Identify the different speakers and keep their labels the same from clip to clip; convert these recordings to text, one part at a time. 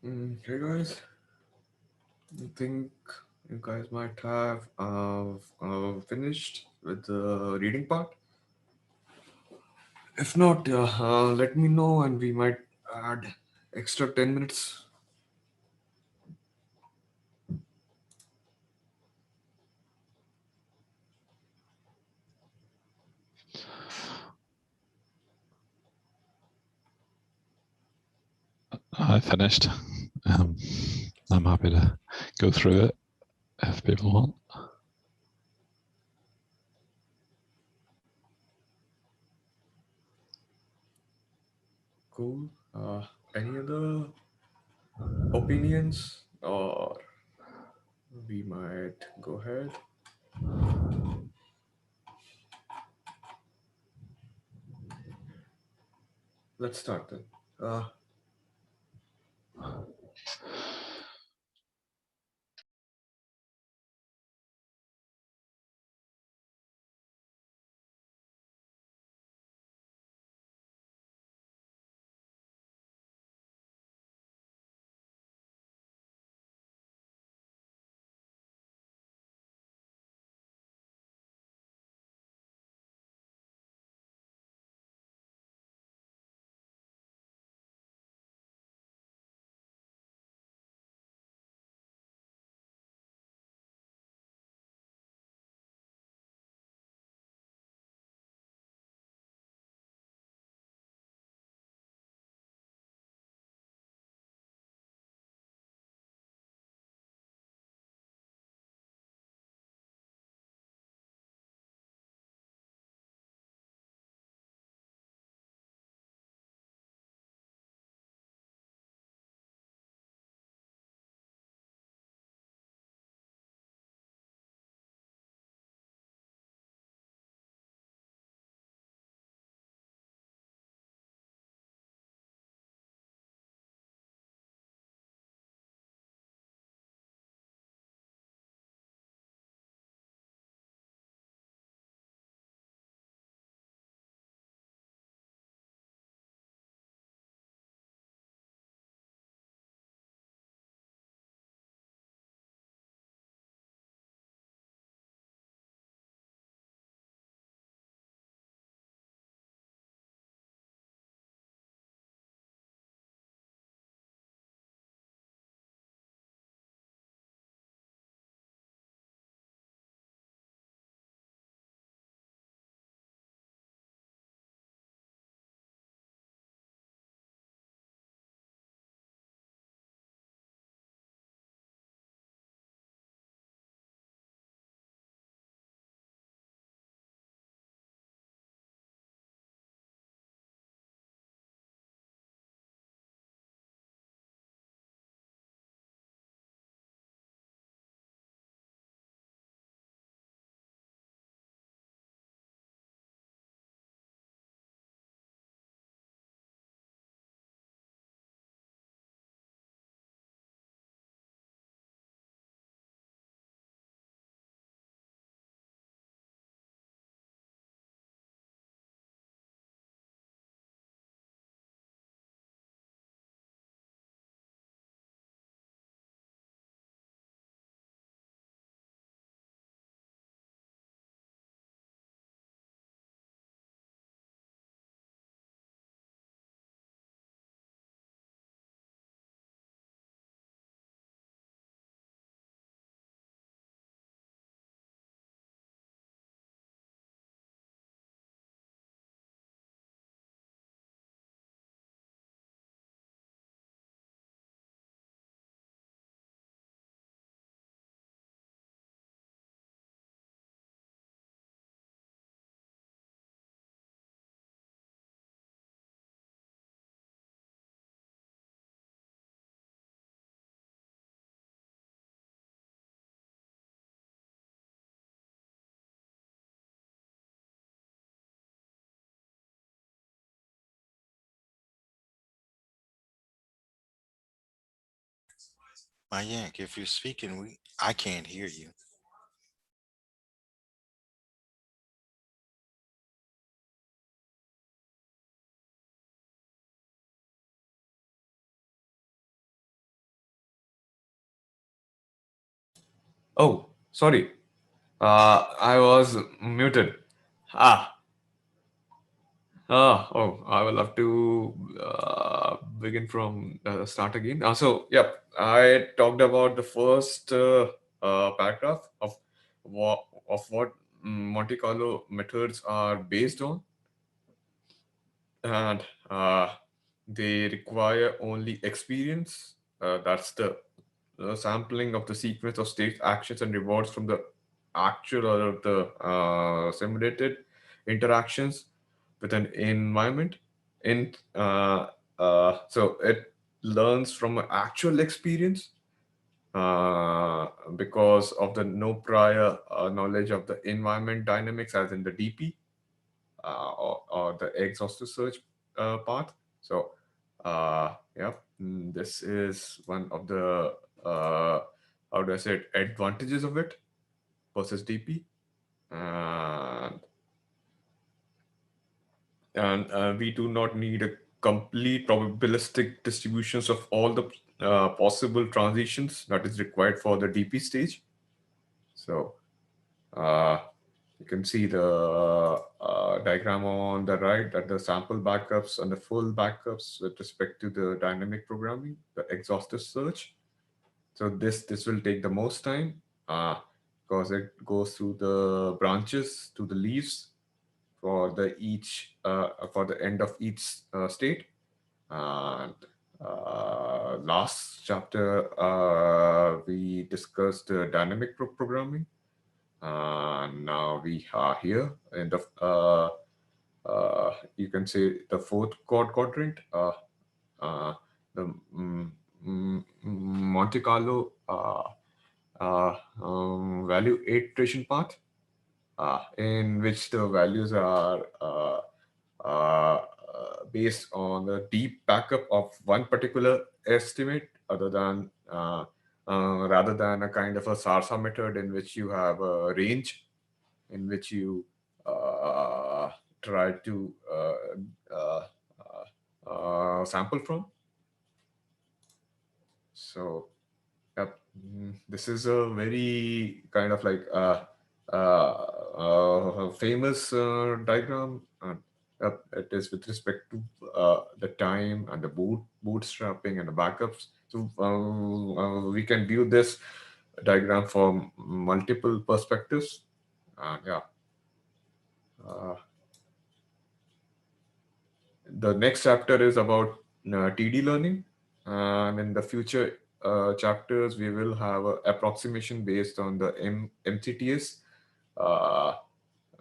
Speaker 1: Hey guys, I think you guys might have finished with the reading part. If not, let me know and we might add extra 10 minutes.
Speaker 2: I finished. Um, I'm happy to go through it if people want.
Speaker 1: Cool. Any other opinions, or we might go ahead? Let's start then.
Speaker 3: My Yank, if you're speaking, I can't hear you.
Speaker 1: Oh, sorry. I was muted. Ah, I will have to begin from start again. Yep, I talked about the first paragraph of what Monte Carlo methods are based on, and they require only experience. That's the sampling of the sequence of states, actions, and rewards from the actual or the simulated interactions with an environment. In So it learns from an actual experience because of the no prior knowledge of the environment dynamics, as in the DP or the exhaustive search path. So, yeah, this is one of the how do I say it, advantages of it versus DP, and we do not need a complete probabilistic distributions of all the possible transitions that is required for the DP stage. So, uh, you can see the diagram on the right, that the sample backups and the full backups with respect to the dynamic programming, the exhaustive search. So this will take the most time because it goes through the branches to the leaves for the end of each state. And last chapter we discussed dynamic programming, and now we are here in the you can say the fourth quadrant, uh, the Monte Carlo value iteration path, in which the values are based on the deep backup of one particular estimate, other than rather than a kind of a SARSA method in which you have a range in which you uh, try to sample from. So, yep, this is a very kind of like famous diagram. Yep, it is with respect to the time and the bootstrapping and the backups. So we can view this diagram from multiple perspectives. Yeah. Uh, the next chapter is about TD learning, and in the future chapters we will have a approximation based on the MCTS, uh,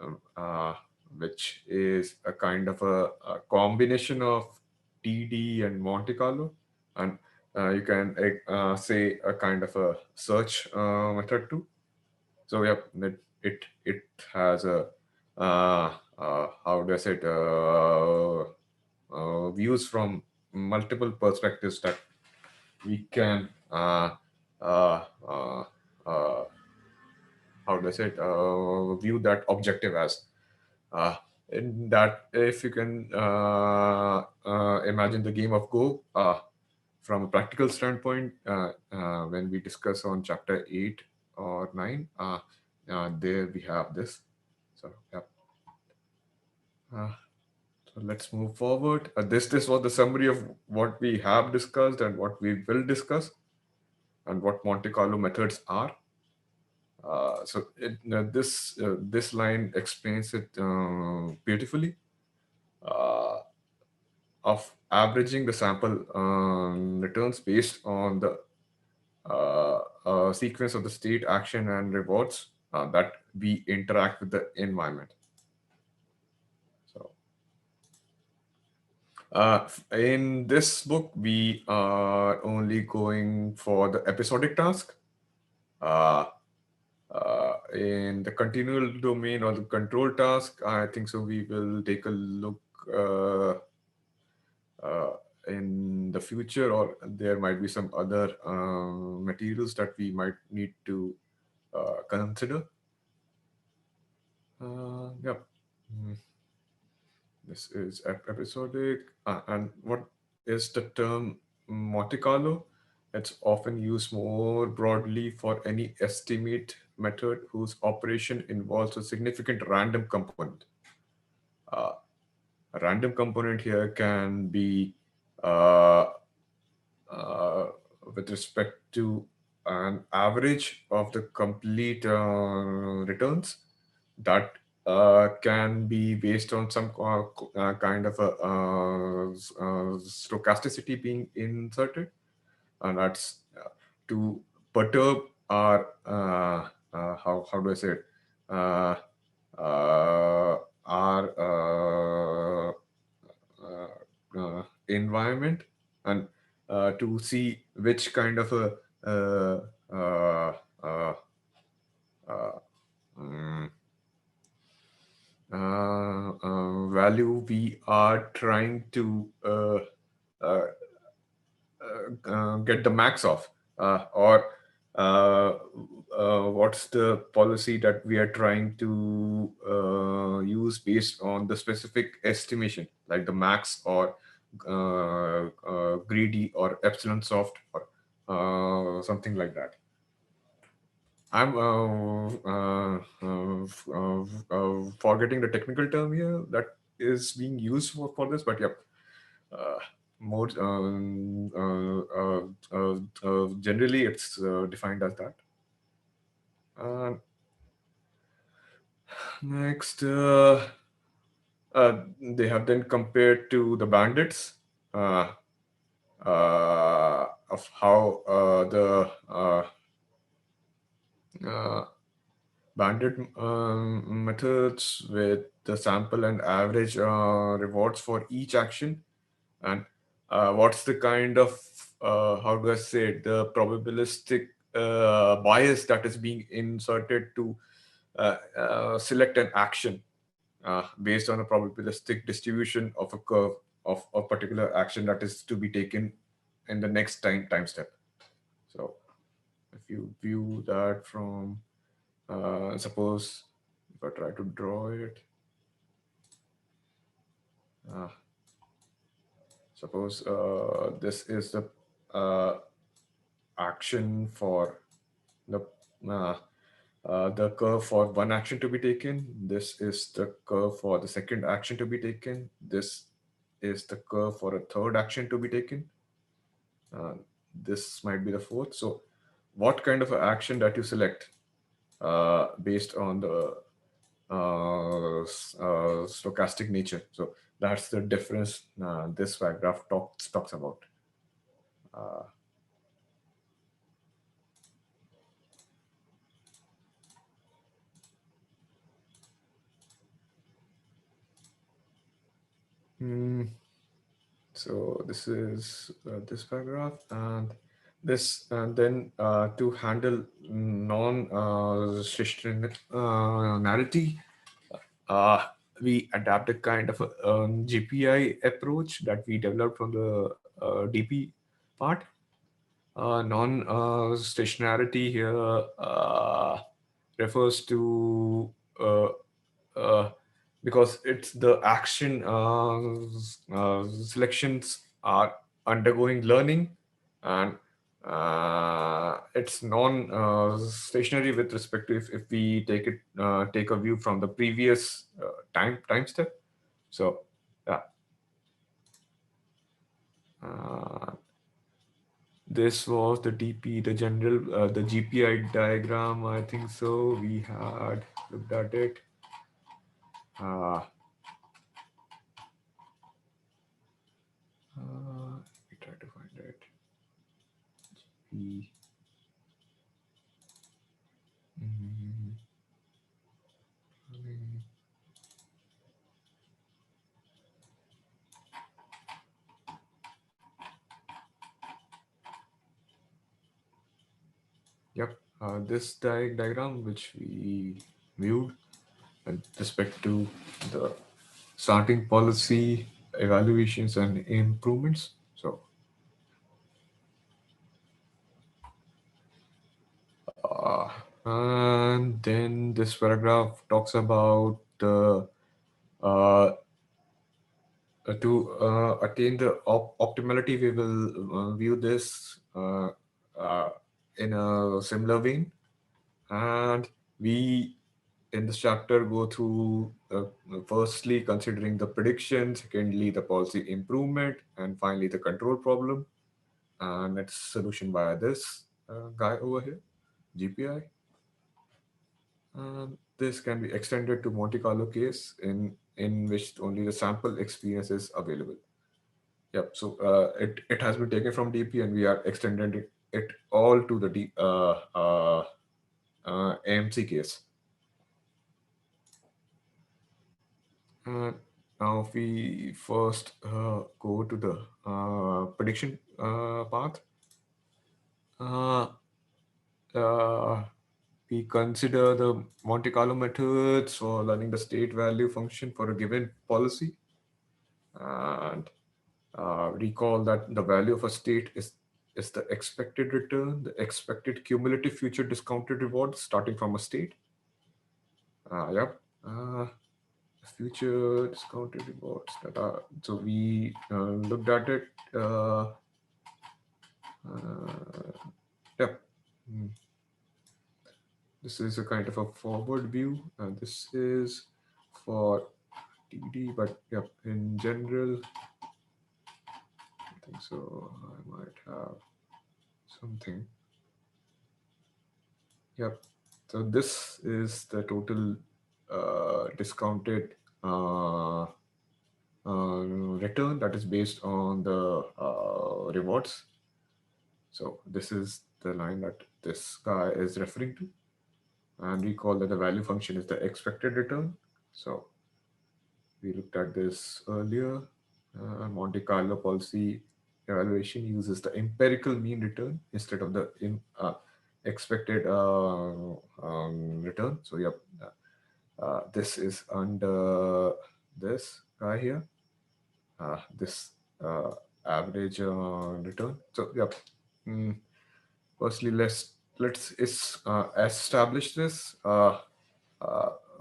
Speaker 1: um, uh, which is a kind of a combination of TD and Monte Carlo, and you can say a kind of a search method too. So yeah, it has a how do I say it, views from multiple perspectives that we can uh, how do I say it, view that objective as. Uh, in that, if you can imagine the game of Go from a practical standpoint, when we discuss on chapter 8 or 9, there we have this. So, yeah. Uh, so let's move forward. This was the summary of what we have discussed and what we will discuss, and what Monte Carlo methods are. This line explains it beautifully. Uh, of averaging the sample returns based on the sequence of the state, action, and rewards that we interact with the environment. So, in this book, we are only going for the episodic task. Uh, in the continual domain or the control task, I think so. We will take a look uh, in the future, or there might be some other materials that we might need to consider. Yep. Mm, This is episodic. And what is the term Monte Carlo? It's often used more broadly for any estimate method whose operation involves a significant random component. Uh, a random component here can be uh, uh, with respect to an average of the complete returns that can be based on some kind of a stochasticity being inserted, and that's to perturb our how do I say it, uh, our environment, and to see which kind of a uh, uh, uh, uh, mm, value we are trying to uh, get the max of, or uh, what's the policy that we are trying to use based on the specific estimation, like the max or greedy or epsilon soft or something like that. I'm forgetting the technical term here that is being used for this, but yeah, uh, more generally it's defined as that. Uh, Next, they have then compared to the bandits of how uh, bandit methods with the sample and average rewards for each action, and what's the kind of how do I say it, the probabilistic bias that is being inserted to select an action based on a probabilistic distribution of a curve of a particular action that is to be taken in the next time step. So if you view that from suppose if I try to draw it, uh, suppose this is the uh, action for the the curve for one action to be taken. This is the curve for the second action to be taken. This is the curve for a third action to be taken. Uh, this might be the fourth. So what kind of action that you select based on the stochastic nature. So that's the difference this paragraph talks about. Uh, hmm, so this is this paragraph, and this, and then to handle non-stationarity, uh, we adapt a kind of a GPI approach that we developed from the DP part. Non-stationarity here refers to uh, because it's the action selections are undergoing learning, and it's non-stationary with respect to if we take a view from the previous time step. So yeah. Uh, This was the DP, the general, the GPI diagram. I think so. We had looked at it. Let me try to find it. GP. Mm, Yep. This diagram, which we viewed with respect to the starting policy evaluations and improvements. So and then this paragraph talks about the to attain the optimality, we will view this in a similar vein. And we in this chapter go through firstly considering the prediction, secondly the policy improvement, and finally the control problem, and its solution via this guy over here, GPI. And this can be extended to Monte Carlo case in which only the sample experience is available. Yep. So it has been taken from DP, and we are extending it all to the AMC case. Uh, Now, if we first go to the prediction path, uh, we consider the Monte Carlo methods for learning the state value function for a given policy, and recall that the value of a state is the expected return, the expected cumulative future discounted reward starting from a state. Yep. Future discounted rewards that are, so we looked at it. Yep. This is a kind of a forward view, and this is for TD, but yep, in general, I think so. I might have something. Yep. So this is the total discounted return that is based on the rewards. So this is the line that this guy is referring to. And recall that the value function is the expected return. So we looked at this earlier. Monte Carlo policy evaluation uses the empirical mean return instead of the expected return. So yep, this is under this guy here. This average return. So yep. Firstly, let's establish this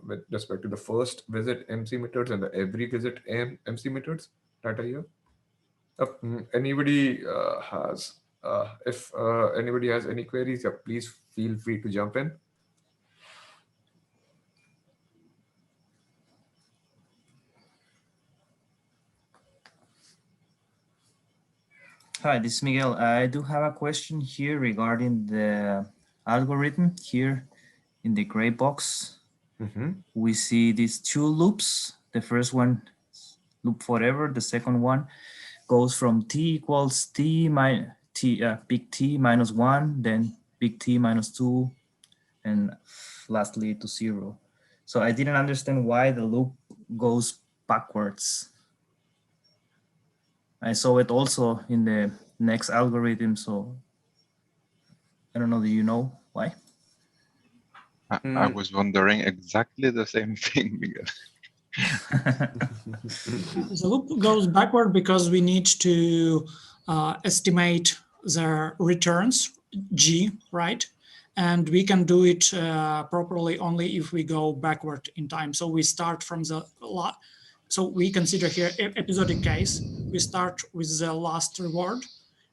Speaker 1: with respect to the first visit MC methods and the every visit MC methods that are here. Anybody has if anybody has any queries, please feel free to jump in.
Speaker 4: Hi, this is Miguel. I do have a question here regarding the algorithm here in the gray box. We see these two loops. The first one, loop forever. The second one goes from t equals big T minus 1, then big T minus 2, and lastly to 0. So I didn't understand why the loop goes backwards. I saw it also in the next algorithm, so I don't know, do you know why?
Speaker 2: I was wondering exactly the same thing, Miguel.
Speaker 5: The loop goes backward because we need to estimate the returns, G, right? And we can do it properly only if we go backward in time. So we start from the so we consider here episodic case. We start with the last reward,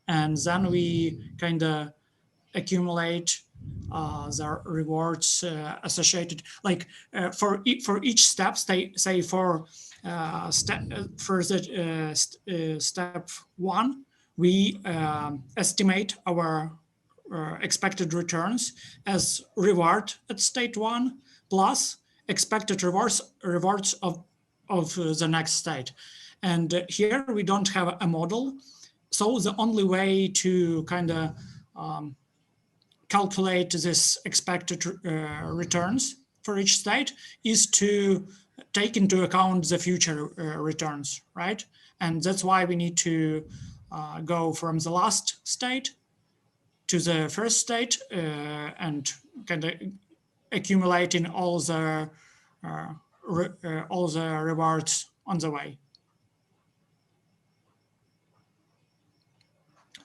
Speaker 5: and then we kind of accumulate the rewards associated. Like for each step, say for step 1, we estimate our expected returns as reward at state 1 plus expected rewards of the next state. And here we don't have a model, so the only way to kind of calculate this expected returns for each state is to take into account the future returns, right? And that's why we need to go from the last state to the first state and kind of accumulating all the rewards on the way.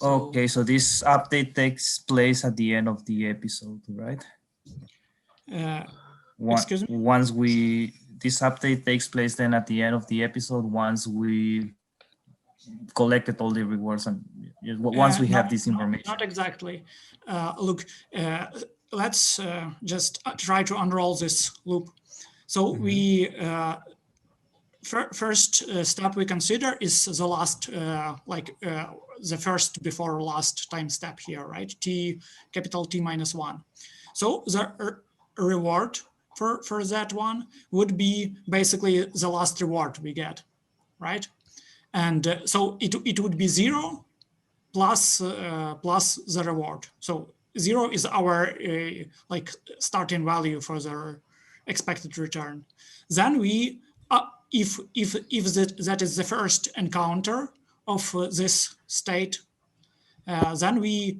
Speaker 4: Okay, so this update takes place at the end of the episode, right?
Speaker 5: Excuse me?
Speaker 4: This update takes place then at the end of the episode once we collected all the rewards and once we have this information?
Speaker 5: Not exactly. Look, let's just try to unroll this loop. So we first step we consider is the last, the first before last time step here, right? Capital T minus 1. So the reward for that one would be basically the last reward we get, right? And so it would be 0 plus the reward. So 0 is our starting value for the expected return. Then we, if that is the first encounter of this state, then we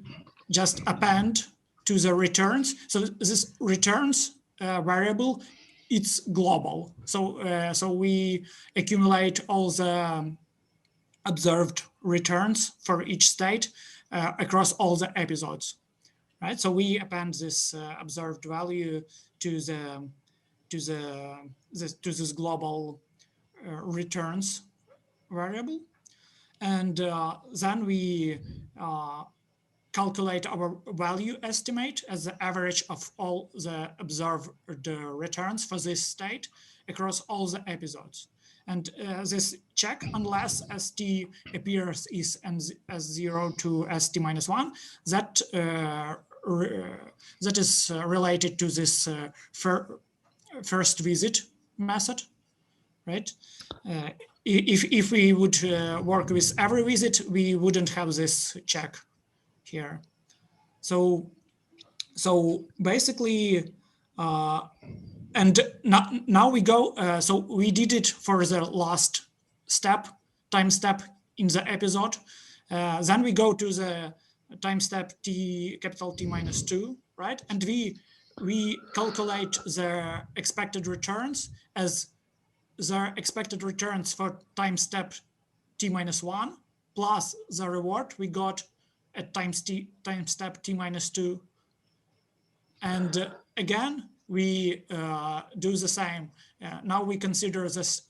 Speaker 5: just append to the returns. So this returns variable, it's global. So we accumulate all the observed returns for each state across all the episodes, right? So we append this observed value to this global returns variable, and then we calculate our value estimate as the average of all the observed returns for this state across all the episodes. And this check, unless st appears as 0 to st minus 1, that is related to this first visit method, right? If we would work with every visit, we wouldn't have this check here. So basically, and now we go, so we did it for the last step, time step in the episode. Then we go to the time step capital T minus 2, right? And we calculate the expected returns as the expected returns for time step T minus 1 plus the reward we got at time step T minus 2. And again, we do the same. Now we consider this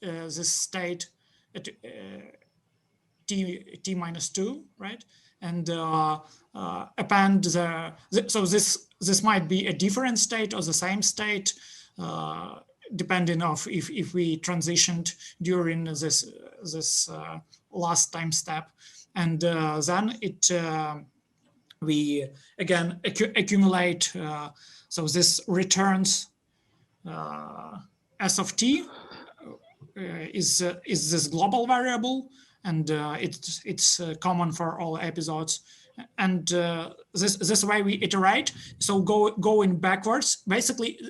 Speaker 5: state at T minus 2, right? And append so this might be a different state or the same state, depending on if we transitioned during this last time step. And then we again accumulate, so this returns S of t is this global variable, and it's common for all episodes. And this way we iterate. So going backwards, basically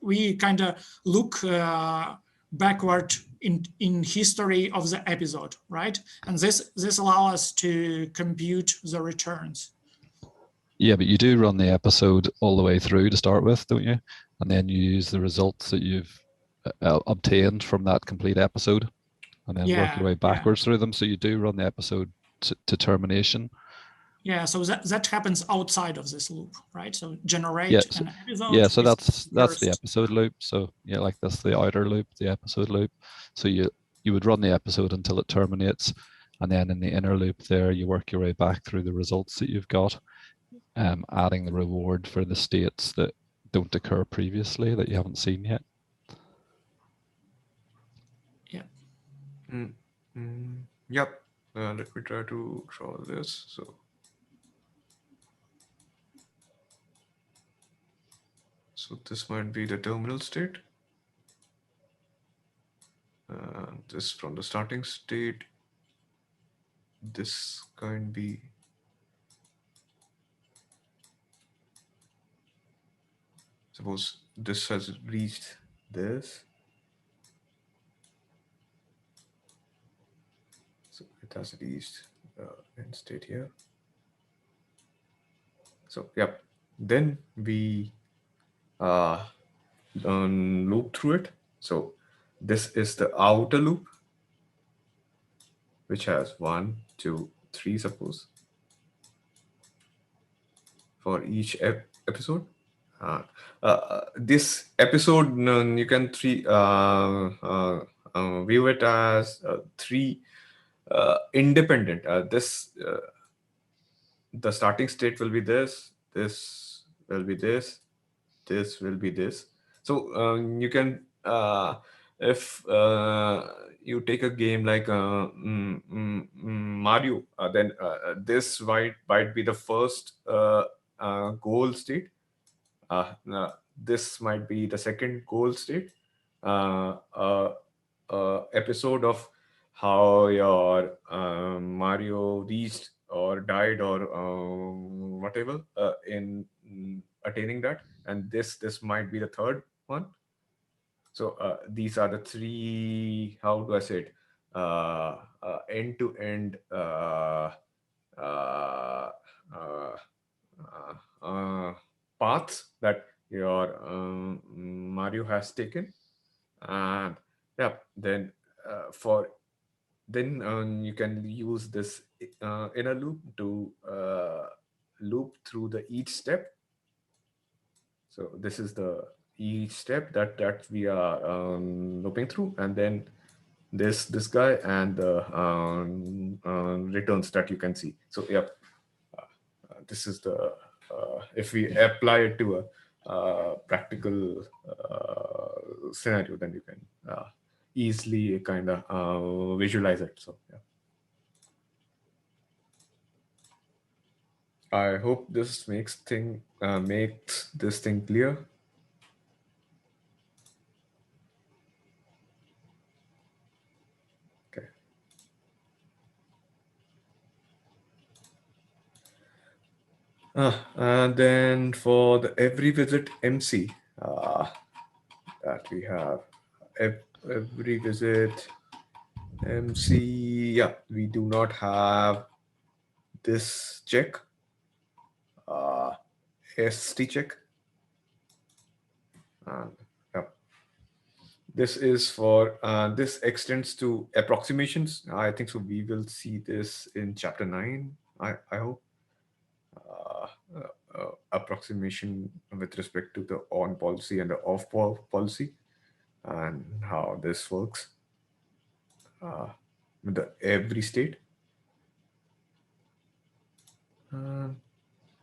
Speaker 5: we kind of look backward in history of the episode, right? And this allows us to compute the returns.
Speaker 2: Yeah, but you do run the episode all the way through to start with, don't you? And then you use the results that you've obtained from that complete episode, and then work your way backwards through them. So you do run the episode to termination.
Speaker 5: Yeah, so that happens outside of this loop, right? So generate an episode.
Speaker 2: Yeah, so that's the episode loop. So yeah, like that's the outer loop, the episode loop. So you would run the episode until it terminates, and then in the inner loop there, you work your way back through the results that you've got, adding the reward for the states that don't occur previously that you haven't seen yet.
Speaker 5: Yeah.
Speaker 1: Yep. Let me try to draw this. So this might be the terminal state. This from the starting state. This can be suppose this has reached this. So it has reached end state here. So yep. Then we loop through it. So this is the outer loop, which has 1, 2, 3, suppose, for each episode. This episode, you can view it as 3 independent. The starting state will be this. This will be this. This will be this. So you can, if you take a game like Mario, then this might be the first goal state. This might be the second goal state. Episode of how your Mario reached or died or whatever in attaining that, and this might be the third one. So these are the three. How do I say it? End to end. Uh, Paths that your Mario has taken, and yeah, then for then you can use this inner loop to loop through the each step. So this is the each step that we are looping through, and then this guy and the returns that you can see. So yeah, this is the if we apply it to a practical scenario, then you can easily kind of visualize it. So yeah, I hope this makes this thing clear. Okay. And then for the every visit MC that we have, every visit MC, yeah, we do not have this check, ST check. And yeah, this is for, this extends to approximations. I think so. We will see this in chapter 9, I hope. Approximation with respect to the on policy and the off policy and how this works with the every state.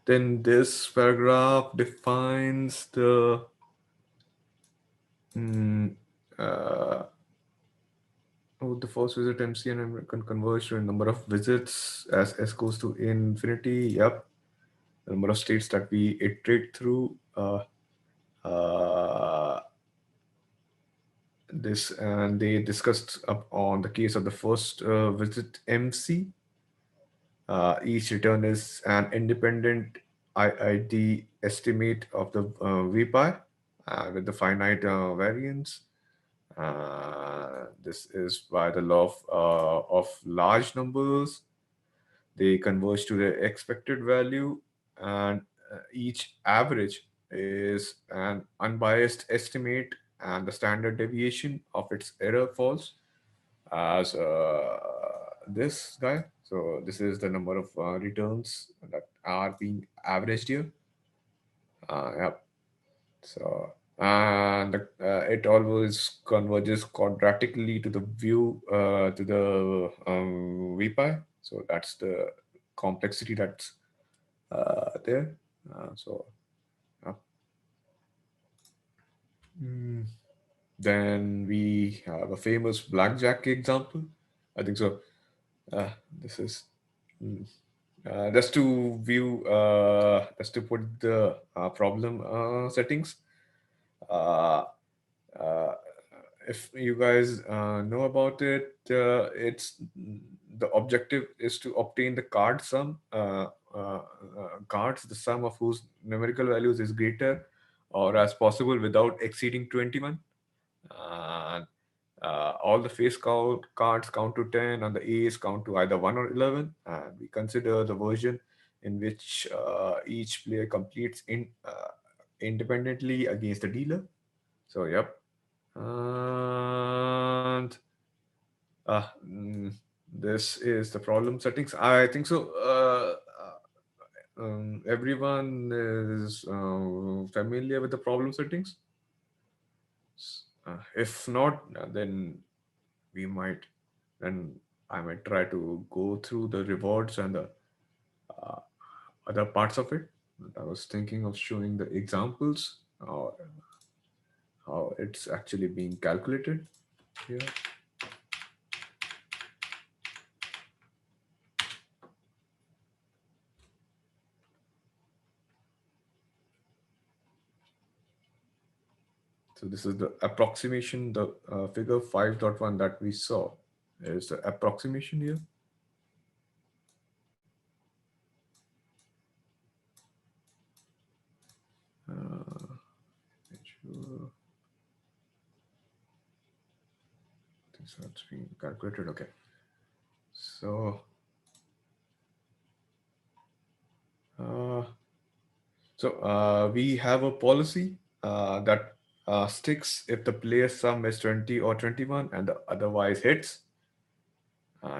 Speaker 1: Then this paragraph defines the the first visit MC and can converge to a number of visits as s goes to infinity. Yep, the number of states that we iterate through. This, and they discussed up on the case of the first visit MC. Each return is an independent IID estimate of the VPI with the finite variance. This is by the law of large numbers. They converge to the expected value, and each average is an unbiased estimate, and the standard deviation of its error falls as this guy. So this is the number of returns that are being averaged here. Yeah. So, and it always converges quadratically to the view to the VPI. So that's the complexity that's there. So then we have a famous blackjack example. I think so. This is just to view, just to put the problem settings. If you guys know about it, it's the objective is to obtain the card sum, cards, the sum of whose numerical values is greater or as possible without exceeding 21. And all the face cards count to 10 and the A's count to either 1 or 11. And we consider the version in which each player completes independently against the dealer. So, yep. And this is the problem settings. I think so. Everyone is familiar with the problem settings. If not, then we might. Then I might try to go through the rewards and the other parts of it. I was thinking of showing the examples, how it's actually being calculated here. So this is the approximation, the figure 5.1 that we saw is the approximation here. Sure. This has been calculated. Okay. So, we have a policy that sticks if the player sum is 20 or 21 and the otherwise hits.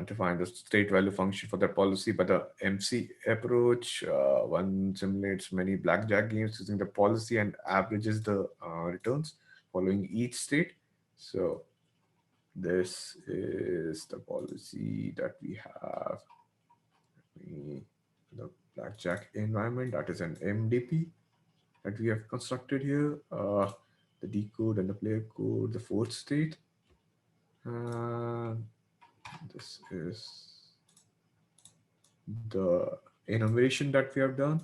Speaker 1: To find the state value function for that policy, but the MC approach, one simulates many blackjack games using the policy and averages the returns following each state. So this is the policy that we have. The blackjack environment, that is an MDP that we have constructed here. The decode and the player code, the fourth state. This is the enumeration that we have done.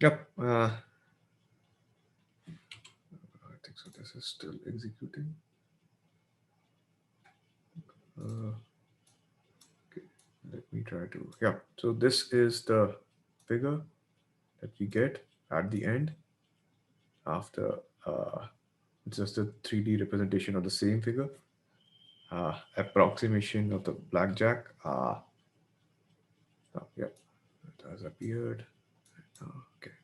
Speaker 1: Yep. I think so. This is still executing. Okay, let me try to. Yeah. So this is the figure that we get at the end after it's just a 3D representation of the same figure. Approximation of the blackjack. Yeah, it has appeared. Okay.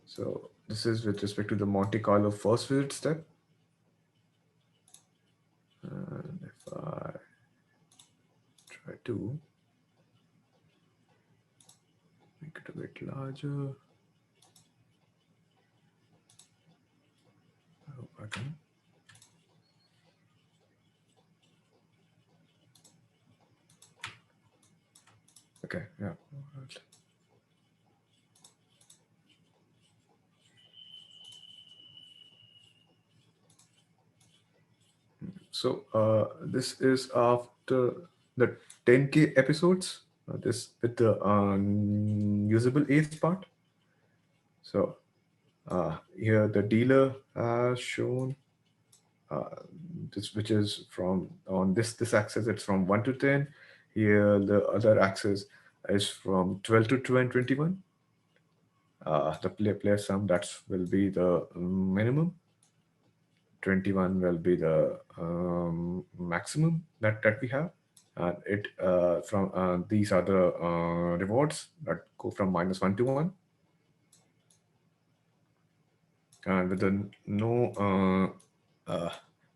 Speaker 1: So this is with respect to the Monte Carlo first visit step. And if I try to make it a bit larger, I hope I can. Okay, yeah. All right. So this is after the 10K episodes, this with the usable ace part. So here the dealer has shown this, which is from on this axis, it's from 1 to 10. Here the other axis is from 12 to 21. The player sum, that will be the minimum. 21 will be the maximum that we have. And it from these are the rewards that go from -1 to 1. And with the no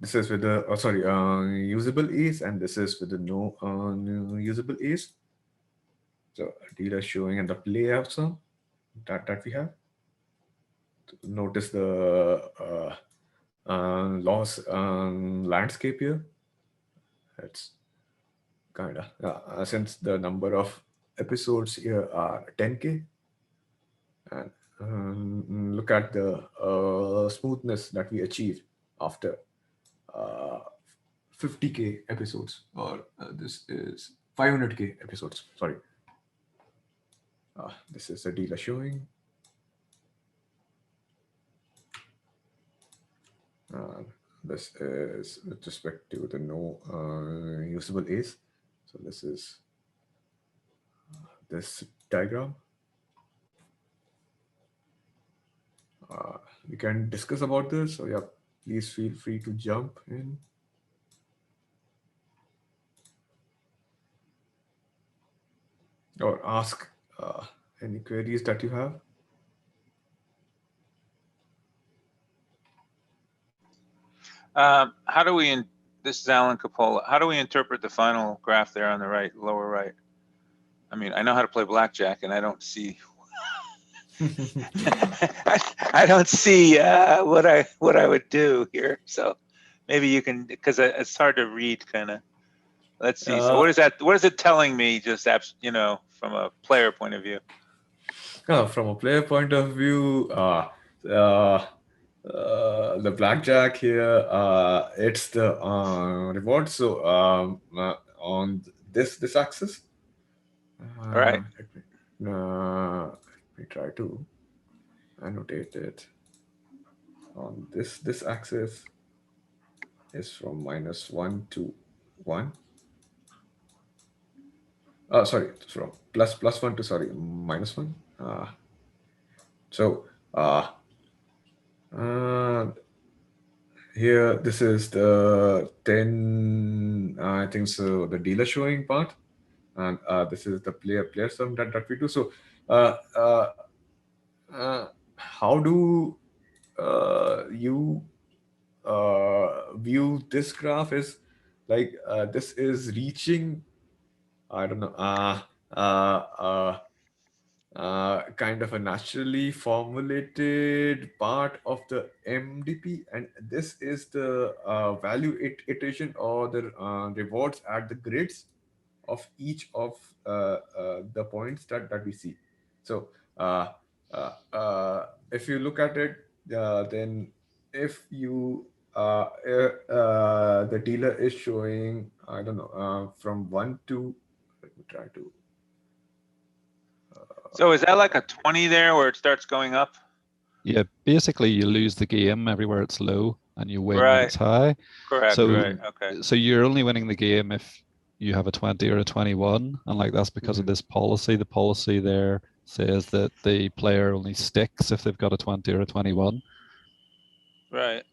Speaker 1: this is with the usable ace, and this is with the no usable ace. So dealer showing and the player sum that we have. Notice the loss landscape here. It's kind of since the number of episodes here are 10K, and look at the smoothness that we achieved after 50K episodes, or this is 500K episodes. Sorry. This is a dealer showing. This is with respect to the no usable ace. So this is this diagram. We can discuss about this. So yeah, please feel free to jump in. Or ask any queries that you have.
Speaker 6: How do we, this is Alan Capola, how do we interpret the final graph there on the right, lower right? I mean, I know how to play blackjack, and I don't see. I don't see what I would do here. So maybe you can, because it's hard to read, kind of. Let's see. So what is that? What is it telling me? Just from a player point of view.
Speaker 1: From a player point of view, the blackjack here, it's the reward. So on this axis,
Speaker 6: All right.
Speaker 1: let me try to annotate it. On this axis is from -1 to 1. Sorry, from +1 to -1. So here this is the 10. I think so. The dealer showing part, and this is the player sum that we do. So how do you view this graph? Is like this is reaching, I don't know, kind of a naturally formulated part of the MDP, and this is the value iteration or the rewards at the grids of each of the points that we see. So if you look at it, then if you the dealer is showing, I don't know, from 1 to, let me try to.
Speaker 6: So is that like a 20 there where it starts going up?
Speaker 2: Yeah, basically you lose the game everywhere it's low and you win when
Speaker 6: Right.
Speaker 2: it's high.
Speaker 6: Correct.
Speaker 2: So,
Speaker 6: right. Okay.
Speaker 2: So you're only winning the game if you have a 20 or a 21, and like that's because of this policy. The policy there says that the player only sticks if they've got a 20 or a 21.
Speaker 6: Right.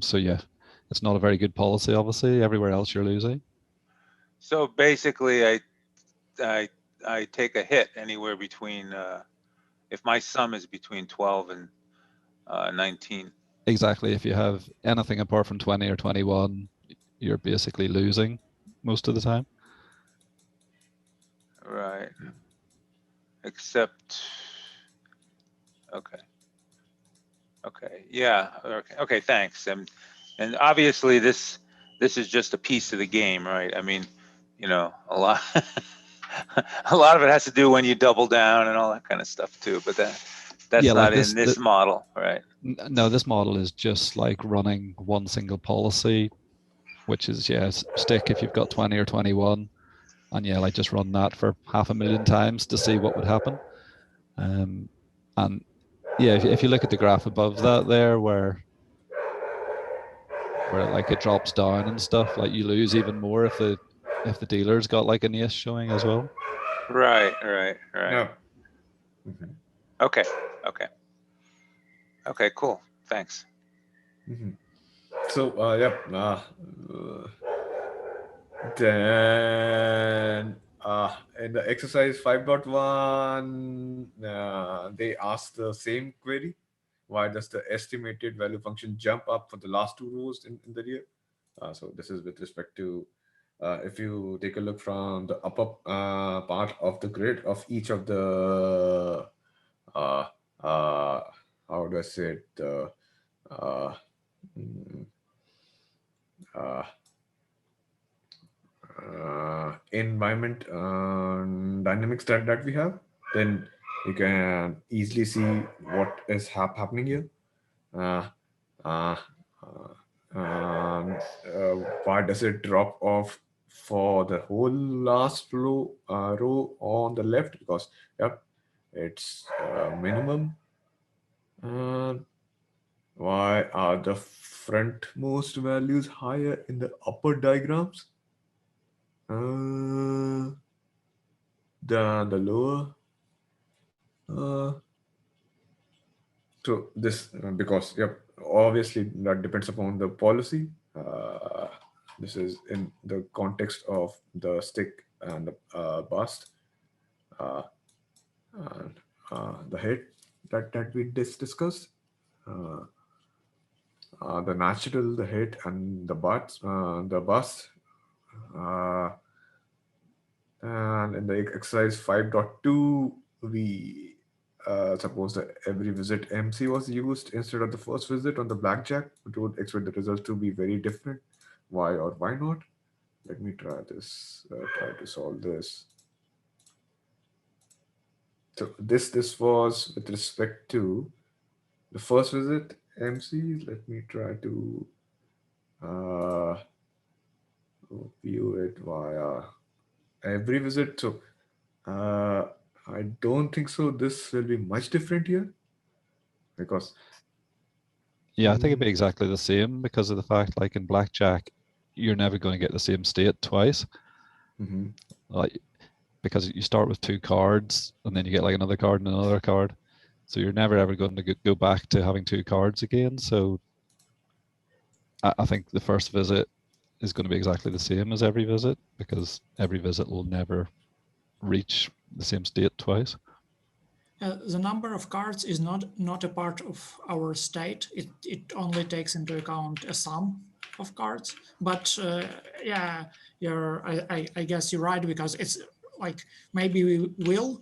Speaker 2: So yeah, it's not a very good policy. Obviously, everywhere else you're losing.
Speaker 6: So basically, I take a hit anywhere between if my sum is between 12 and 19.
Speaker 2: Exactly. If you have anything apart from 20 or 21, you're basically losing most of the time.
Speaker 6: Right. Except, okay. Okay. Yeah. Okay. Okay. Thanks. And obviously this is just a piece of the game, right? I mean, a lot a lot of it has to do when you double down and all that kind of stuff too. But that's not like in this model, right?
Speaker 2: No, this model is just like running one single policy, which is stick if you've got 20 or 21, and like just run that for 500,000 times to see what would happen. And yeah, if you look at the graph above that there, where like it drops down and stuff, like you lose even more if the dealer's got like an ace showing as well.
Speaker 6: Right.
Speaker 1: Yeah.
Speaker 6: Okay. Okay, cool. Thanks.
Speaker 1: So then in the exercise 5.1, they asked the same query. Why does the estimated value function jump up for the last two rows in the rear? So this is with respect to if you take a look from the upper part of the grid of each of the how do I say it, environment dynamics that we have, then you can easily see what is happening here. Why does it drop off for the whole last row on the left? Because it's minimum. Why are the frontmost values higher in the upper diagrams than the lower? So this because obviously that depends upon the policy. This is in the context of the stick and the bust and the head that we discussed. The natural, the head, and the bust. The And in the exercise 5.2, we suppose that every visit MC was used instead of the first visit on the blackjack. We would expect the results to be very different. Why or why not? Let me try this, try to solve this. So this was with respect to the first visit MC. Let me try to view it via every visit. So I don't think so. This will be much different here because
Speaker 2: Yeah, I think it'd be exactly the same because of the fact, like in blackjack, you're never going to get the same state twice. Like, because you start with 2 cards and then you get like another card and another card. So you're never ever going to go back to having 2 cards again. So I think the first visit is going to be exactly the same as every visit because every visit will never reach the same state twice.
Speaker 5: The number of cards is not a part of our state. It only takes into account a sum of cards. But yeah, I guess you're right, because it's like maybe we will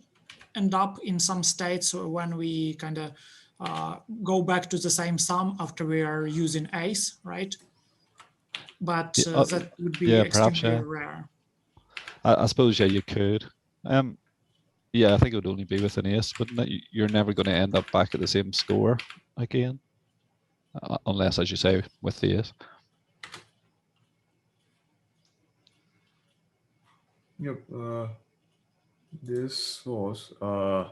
Speaker 5: end up in some states when we kind of go back to the same sum after we are using ace, right? But that would be extremely rare.
Speaker 2: I suppose, yeah, you could. Yeah, I think it would only be with an ace, wouldn't it? You're never going to end up back at the same score again, unless, as you say, with the ace.
Speaker 1: Yep. This was I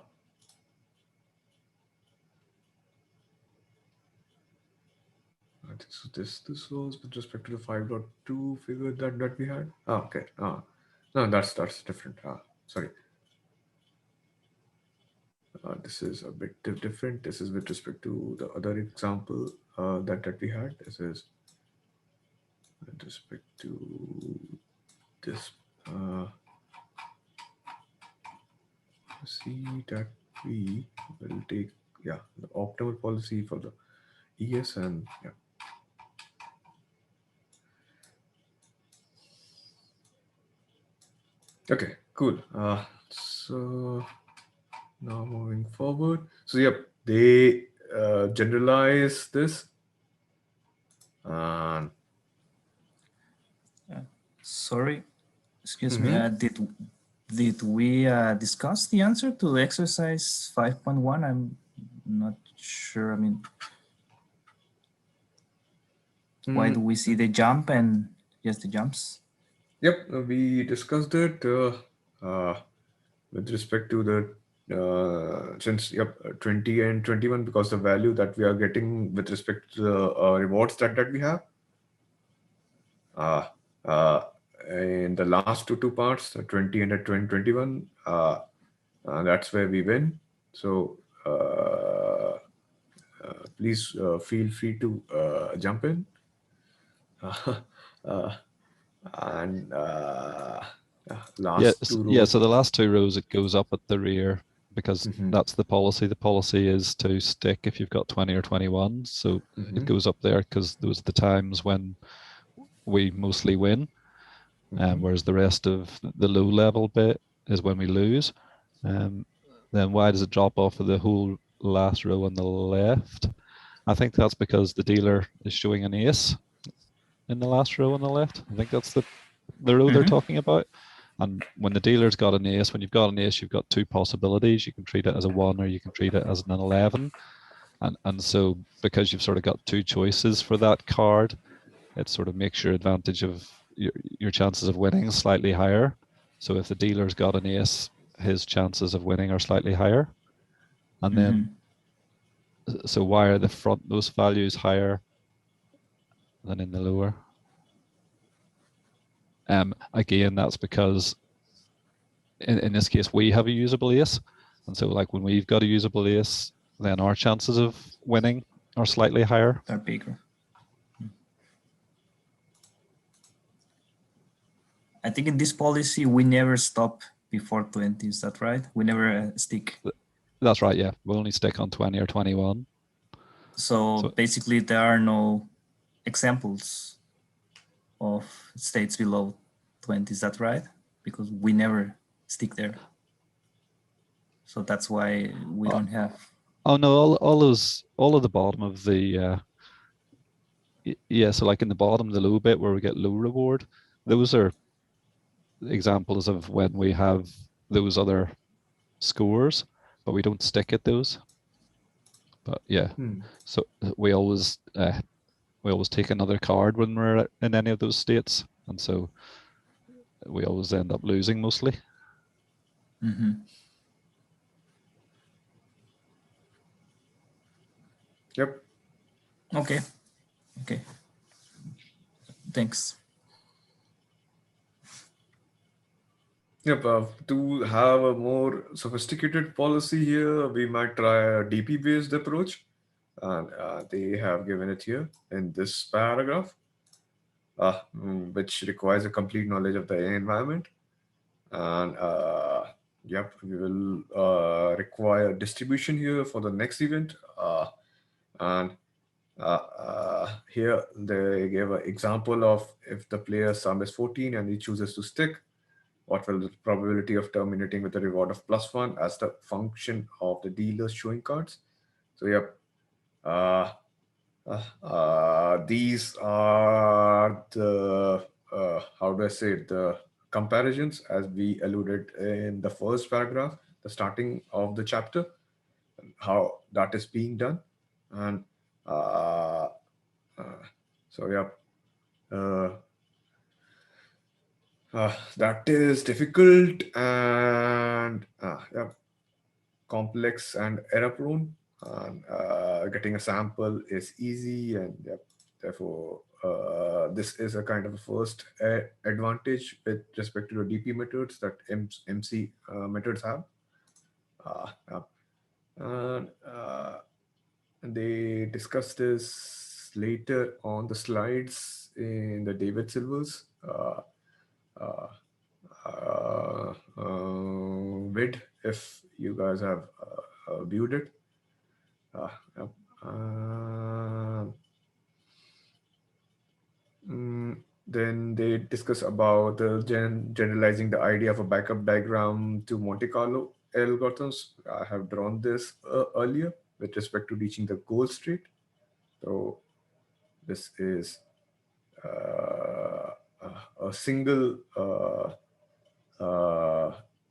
Speaker 1: think so. This was with respect to the 5.2 figure that we had. Okay. No, that's different. Sorry. This is a bit different. This is with respect to the other example that we had. This is with respect to this. See that we will take the optimal policy for the ES and Okay, cool. So now moving forward. So yep, they generalize this.
Speaker 4: Sorry, excuse me. Did we discuss the answer to exercise 5.1? I'm not sure. I mean, why do we see the jump and just the jumps?
Speaker 1: Yep, we discussed it with respect to the since 20 and 21, because the value that we are getting with respect to the rewards that we have. In the last two parts, the 20 and the 21, that's where we win. So please feel free to jump in. And last 2 rows.
Speaker 2: Yeah, so the last 2 rows, it goes up at the rear because that's the policy. The policy is to stick if you've got 20 or 21. So it goes up there because those are the times when we mostly win. Whereas the rest of the low level bit is when we lose. Then why does it drop off of the whole last row on the left? I think that's because the dealer is showing an ace in the last row on the left. I think that's the row they're talking about. And when the dealer's got an ace, when you've got an ace, you've got 2 possibilities. You can treat it as a 1 or you can treat it as an 11. And so because you've sort of got 2 choices for that card, it sort of makes your advantage of your chances of winning slightly higher. So if the dealer's got an ace, his chances of winning are slightly higher. And then, so why are the front most values higher than in the lower? Again, that's because in this case, we have a usable ace. And so like when we've got a usable ace, then our chances of winning are slightly higher.
Speaker 4: They're bigger. I think in this policy, we never stop before 20. Is that right? We never stick.
Speaker 2: That's right, yeah. We'll only stick on 20 or 21.
Speaker 4: So basically, there are no examples of states below 20. Is that right? Because we never stick there. So that's why we don't have.
Speaker 2: Oh no, all of the bottom of the yeah, so like in the bottom, the low bit where we get low reward, those are examples of when we have those other scores, but we don't stick at those. But yeah, so we always take another card when we're in any of those states, and so we always end up losing mostly.
Speaker 4: Mm-hmm.
Speaker 1: Yep.
Speaker 4: Okay. Okay. Thanks.
Speaker 1: Yep. To have a more sophisticated policy here, we might try a DP-based approach, and they have given it here in this paragraph, which requires a complete knowledge of the environment. And yep, we will require distribution here for the next event. And here they gave an example of if the player's sum is 14 and he chooses to stick, what will the probability of terminating with a reward of +1 as the function of the dealer's showing cards. So yep, these are the how do I say it, the comparisons as we alluded in the first paragraph, the starting of the chapter, how that is being done. And so yeah, that is difficult and yeah, complex and error prone. And getting a sample is easy, and yep, therefore this is a kind of a first advantage with respect to the DP methods that MC methods have. Yeah. And they discuss this later on the slides in the David Silver's vid, if you guys have viewed it. Yep. Then they discuss about generalizing the idea of a backup diagram to Monte Carlo algorithms. I have drawn this earlier with respect to reaching the goal state. So this is a single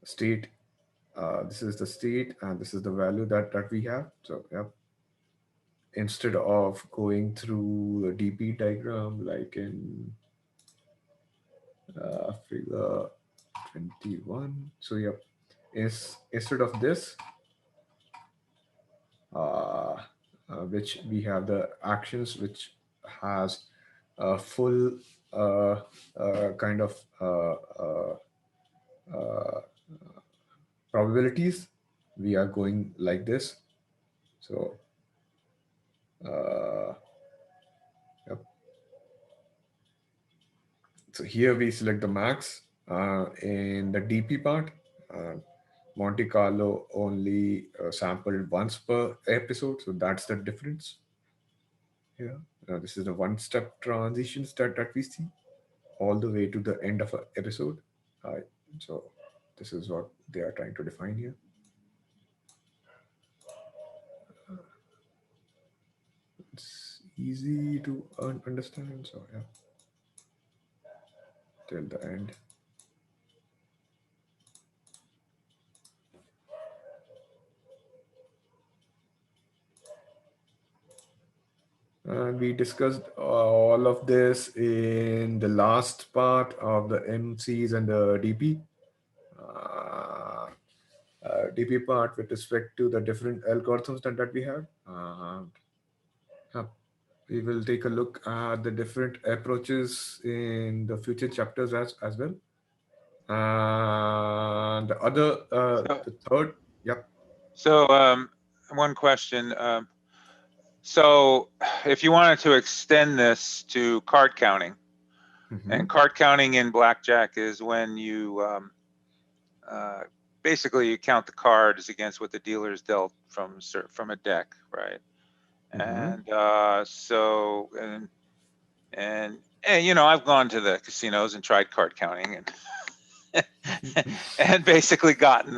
Speaker 1: state. This is the state, and this is the value that we have. So yeah, instead of going through a DP diagram like in figure 21. So yeah, instead of this, which we have the actions which has a full kind of probabilities, we are going like this. So yep. So here we select the max in the DP part. Monte Carlo only sampled once per episode, so that's the difference. Yeah, this is the one-step transitions that we see all the way to the end of an episode. So this is what they are trying to define here. It's easy to understand. So yeah, till the end. And we discussed all of this in the last part of the MCs and the DP. DP part with respect to the different algorithms that we have. We will take a look at the different approaches in the future chapters as well. And the other, the third, yep.
Speaker 6: So one question. So if you wanted to extend this to card counting, and card counting in Blackjack is when you basically you count the cards against what the dealer's dealt from a deck, right? And so and you know, I've gone to the casinos and tried card counting, and and basically gotten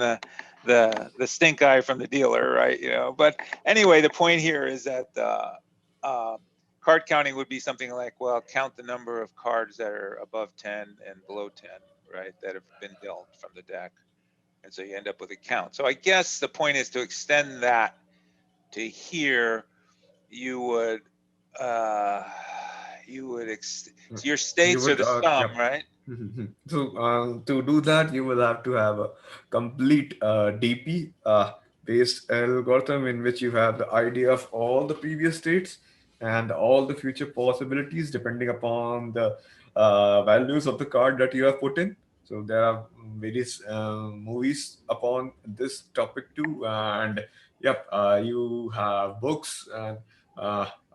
Speaker 6: the stink eye from the dealer, right? You know, but anyway, the point here is that card counting would be something like, well, count the number of cards that are above 10 and below 10, right, that have been dealt from the deck. And so you end up with a count. So I guess the point is to extend that to here. You would so your states are the sum,
Speaker 1: Yep.
Speaker 6: right?
Speaker 1: So to do that, you will have to have a complete DP based algorithm in which you have the idea of all the previous states and all the future possibilities depending upon the values of the card that you have put in. So there are various movies upon this topic too, and yep, you have books and.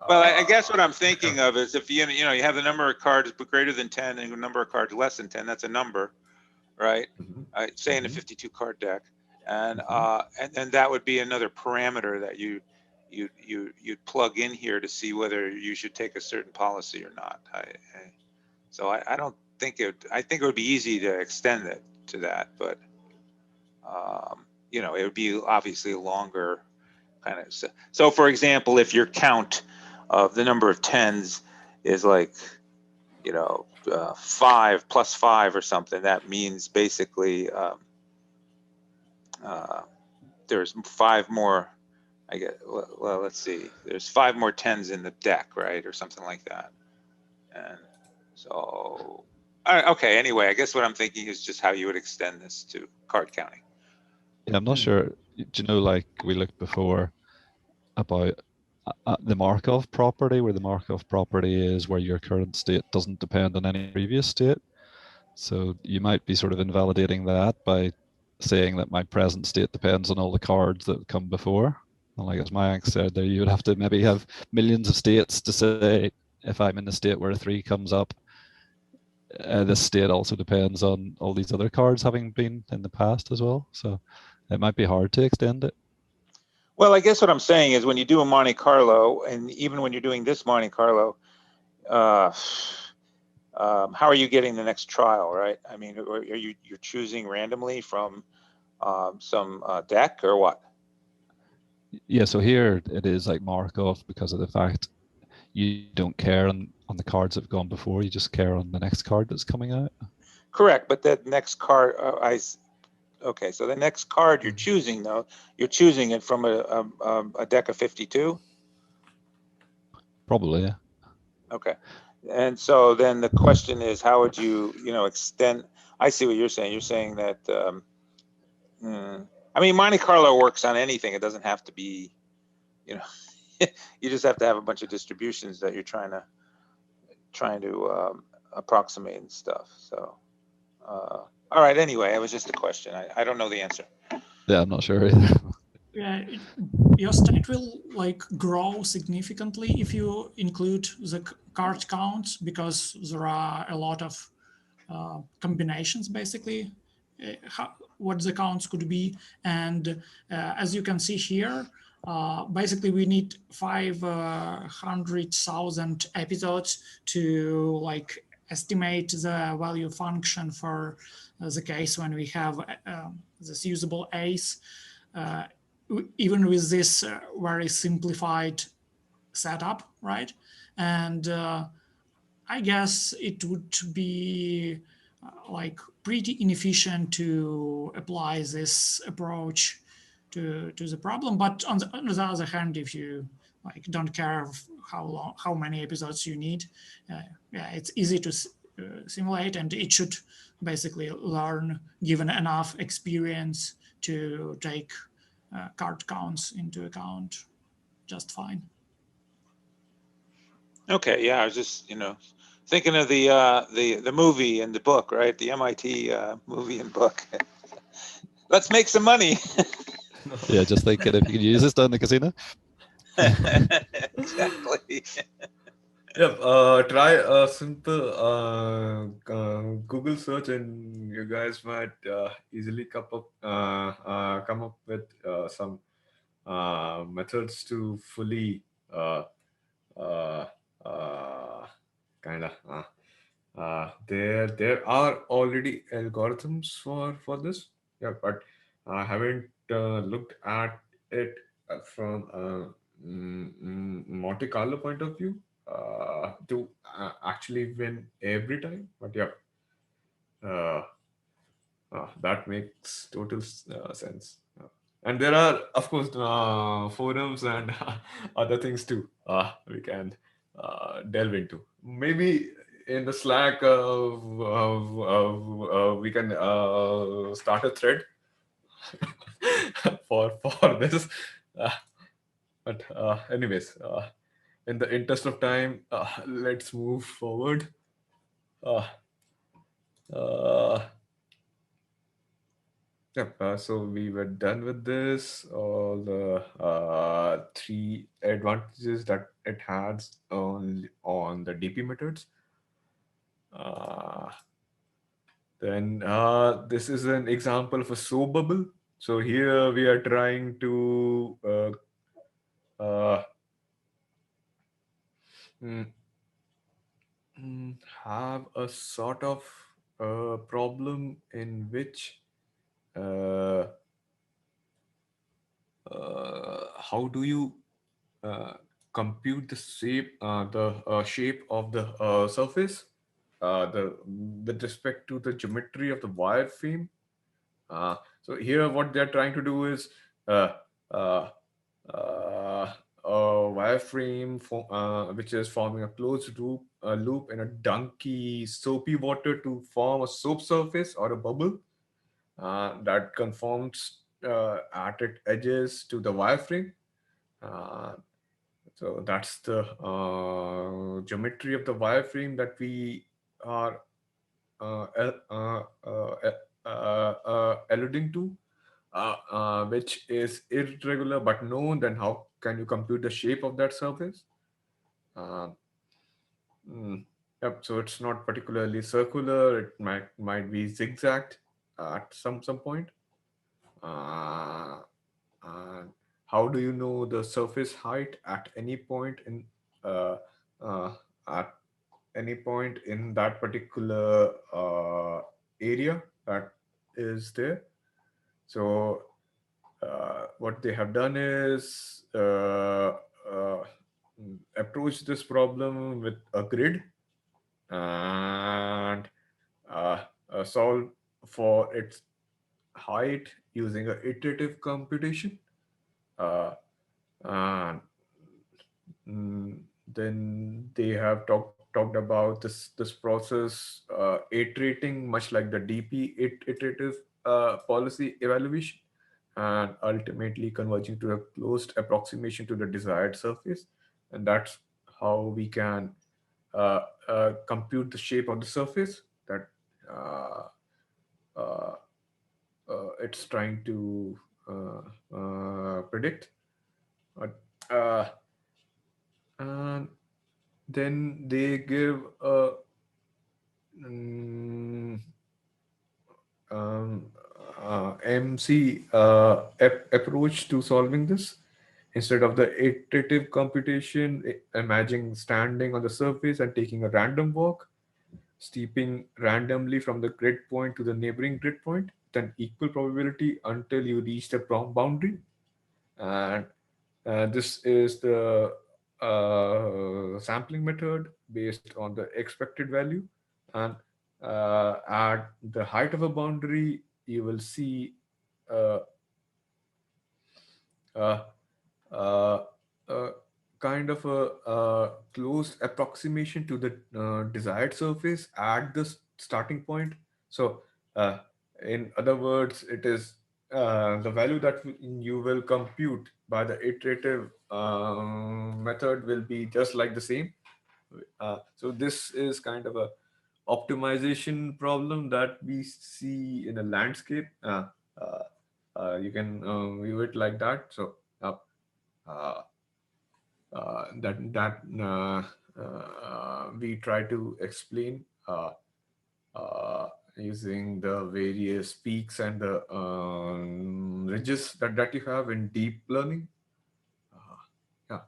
Speaker 6: Well, I guess what I'm
Speaker 1: Yeah.
Speaker 6: thinking of is if you have the number of cards greater than 10 and the number of cards less than 10, that's a number, right? Say in a 52 card deck, and then that would be another parameter that you'd plug in here to see whether you should take a certain policy or not. So I don't think I think it would be easy to extend it to that, but it would be obviously a longer kind of. So for example, if your count of the number of tens is like 5 plus 5 or something, that means basically there's 5 more, I guess. Well, let's see, there's 5 more tens in the deck, right, or something like that. And so okay, anyway, I guess what I'm thinking is just how you would extend this to card counting.
Speaker 2: Yeah, I'm not sure. Do you know, like we looked before about the Markov property, where the Markov property is where your current state doesn't depend on any previous state. So you might be sort of invalidating that by saying that my present state depends on all the cards that come before. And like as Mayank said there, you would have to maybe have millions of states to say, if I'm in a state where a 3 comes up, this state also depends on all these other cards having been in the past as well. So it might be hard to extend it.
Speaker 6: Well, I guess what I'm saying is when you do a Monte Carlo, and even when you're doing this Monte Carlo, how are you getting the next trial, right? I mean, you're choosing randomly from some deck or what?
Speaker 2: Yeah, so here it is like Markov because of the fact you don't care on the cards that have gone before, you just care on the next card that's coming out.
Speaker 6: Correct, but that next card, okay, so the next card you're choosing, though, you're choosing it from a deck of 52?
Speaker 2: Probably, yeah.
Speaker 6: Okay, and so then the question is, how would you, extend? I see what you're saying. You're saying that, I mean, Monte Carlo works on anything. It doesn't have to be, you just have to have a bunch of distributions that you're trying to approximate and stuff. So, all right. Anyway, it was just a question. I don't know the answer.
Speaker 2: Yeah, I'm not sure either.
Speaker 5: Yeah, your state will like grow significantly if you include the card counts, because there are a lot of combinations basically what the counts could be. And as you can see here, basically we need 500,000 episodes to like estimate the value function for the case when we have this usable ace. Even with this very simplified setup, right? And I guess it would be like pretty inefficient to apply this approach to the problem. But on the other hand, if you like don't care how many episodes you need, yeah, it's easy to simulate, and it should basically learn given enough experience to take card counts into account just fine.
Speaker 6: Okay, yeah, I was just thinking of the movie and the book, right? The MIT movie and book. Let's make some money.
Speaker 2: Yeah, just thinking if you can use this down in the casino.
Speaker 6: Exactly.
Speaker 1: Yep. Try a simple Google search, and you guys might easily come up with some methods to fully kind of There are already algorithms for this, yeah, but I haven't looked at it from Monte Carlo point of view to actually win every time. But yeah, uh, that makes total sense. And there are, of course, forums and other things too. We can delve into. Maybe in the Slack, we can start a thread for this. Uh, but anyways, in the interest of time, let's move forward. Uh, uh, Yep. So we were done with this. All the three advantages that it has on the DP methods. Uh, then this is an example of a soap bubble. So here we are trying to uh, mm, have a sort of problem in which uh, how do you uh, compute the shape of the surface, the with respect to the geometry of the wireframe. So here, what they're trying to do is uh, uh, a wireframe which is forming a closed loop in a dunky soapy water to form a soap surface or a bubble that conforms at its edges to the wireframe. Uh, so that's the geometry of the wireframe that we are alluding to, which is irregular but known. Then how can you compute the shape of that surface? Uh, yep. So it's not particularly circular. It might be zigzagged at some point. Uh, and how do you know the surface height at any point in uh, uh, at any point in that particular area that is there? So what they have done is approach this problem with a grid and solve for its height using a iterative computation. Uh, and then they have talked about this process iterating much like the DP iterative policy evaluation, and ultimately converging to a closed approximation to the desired surface. And that's how we can compute the shape of the surface that uh, uh, it's trying to predict. But, and then they give a mm, um, MC approach to solving this. Instead of the iterative computation, imagine standing on the surface and taking a random walk, steeping randomly from the grid point to the neighboring grid point, then equal probability until you reach the boundary. And this is the sampling method based on the expected value. And at the height of a boundary, you will see uh, uh, uh, uh, kind of a closed approximation to the desired surface at the starting point. So, uh, in other words, it is the value that you will compute by the iterative method will be just like the same. So this is kind of a optimization problem that we see in a landscape. Uh, you can view it like that. So uh, we try to explain using the various peaks and the ridges that you have in deep learning. Yeah.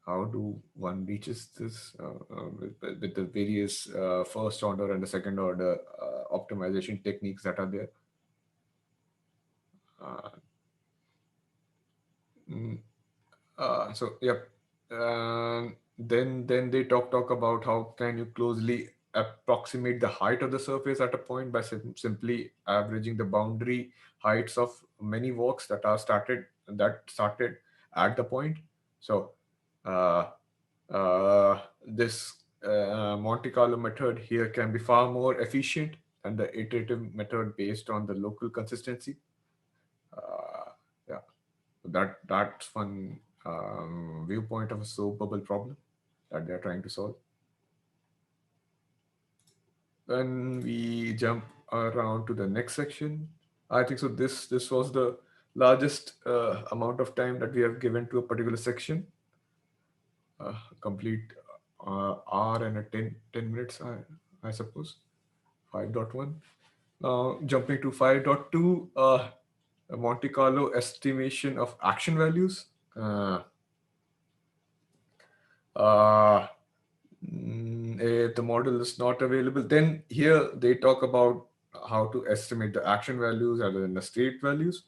Speaker 1: how do one reaches this with the various first order and the second order optimization techniques that are there. Uh, mm, so yep. Then they talk about how can you closely approximate the height of the surface at a point by simply averaging the boundary heights of many walks that started at the point. So uh, this Monte Carlo method here can be far more efficient than the iterative method based on the local consistency. Yeah, that's one viewpoint of a soap bubble problem that they're trying to solve. Then we jump around to the next section. I think so. This was the largest amount of time that we have given to a particular section. Complete hour and a 10 minutes, I suppose. 5.1. Now jumping to 5.2, Monte Carlo estimation of action values. Uh, if the model is not available, then here they talk about how to estimate the action values rather than the state values.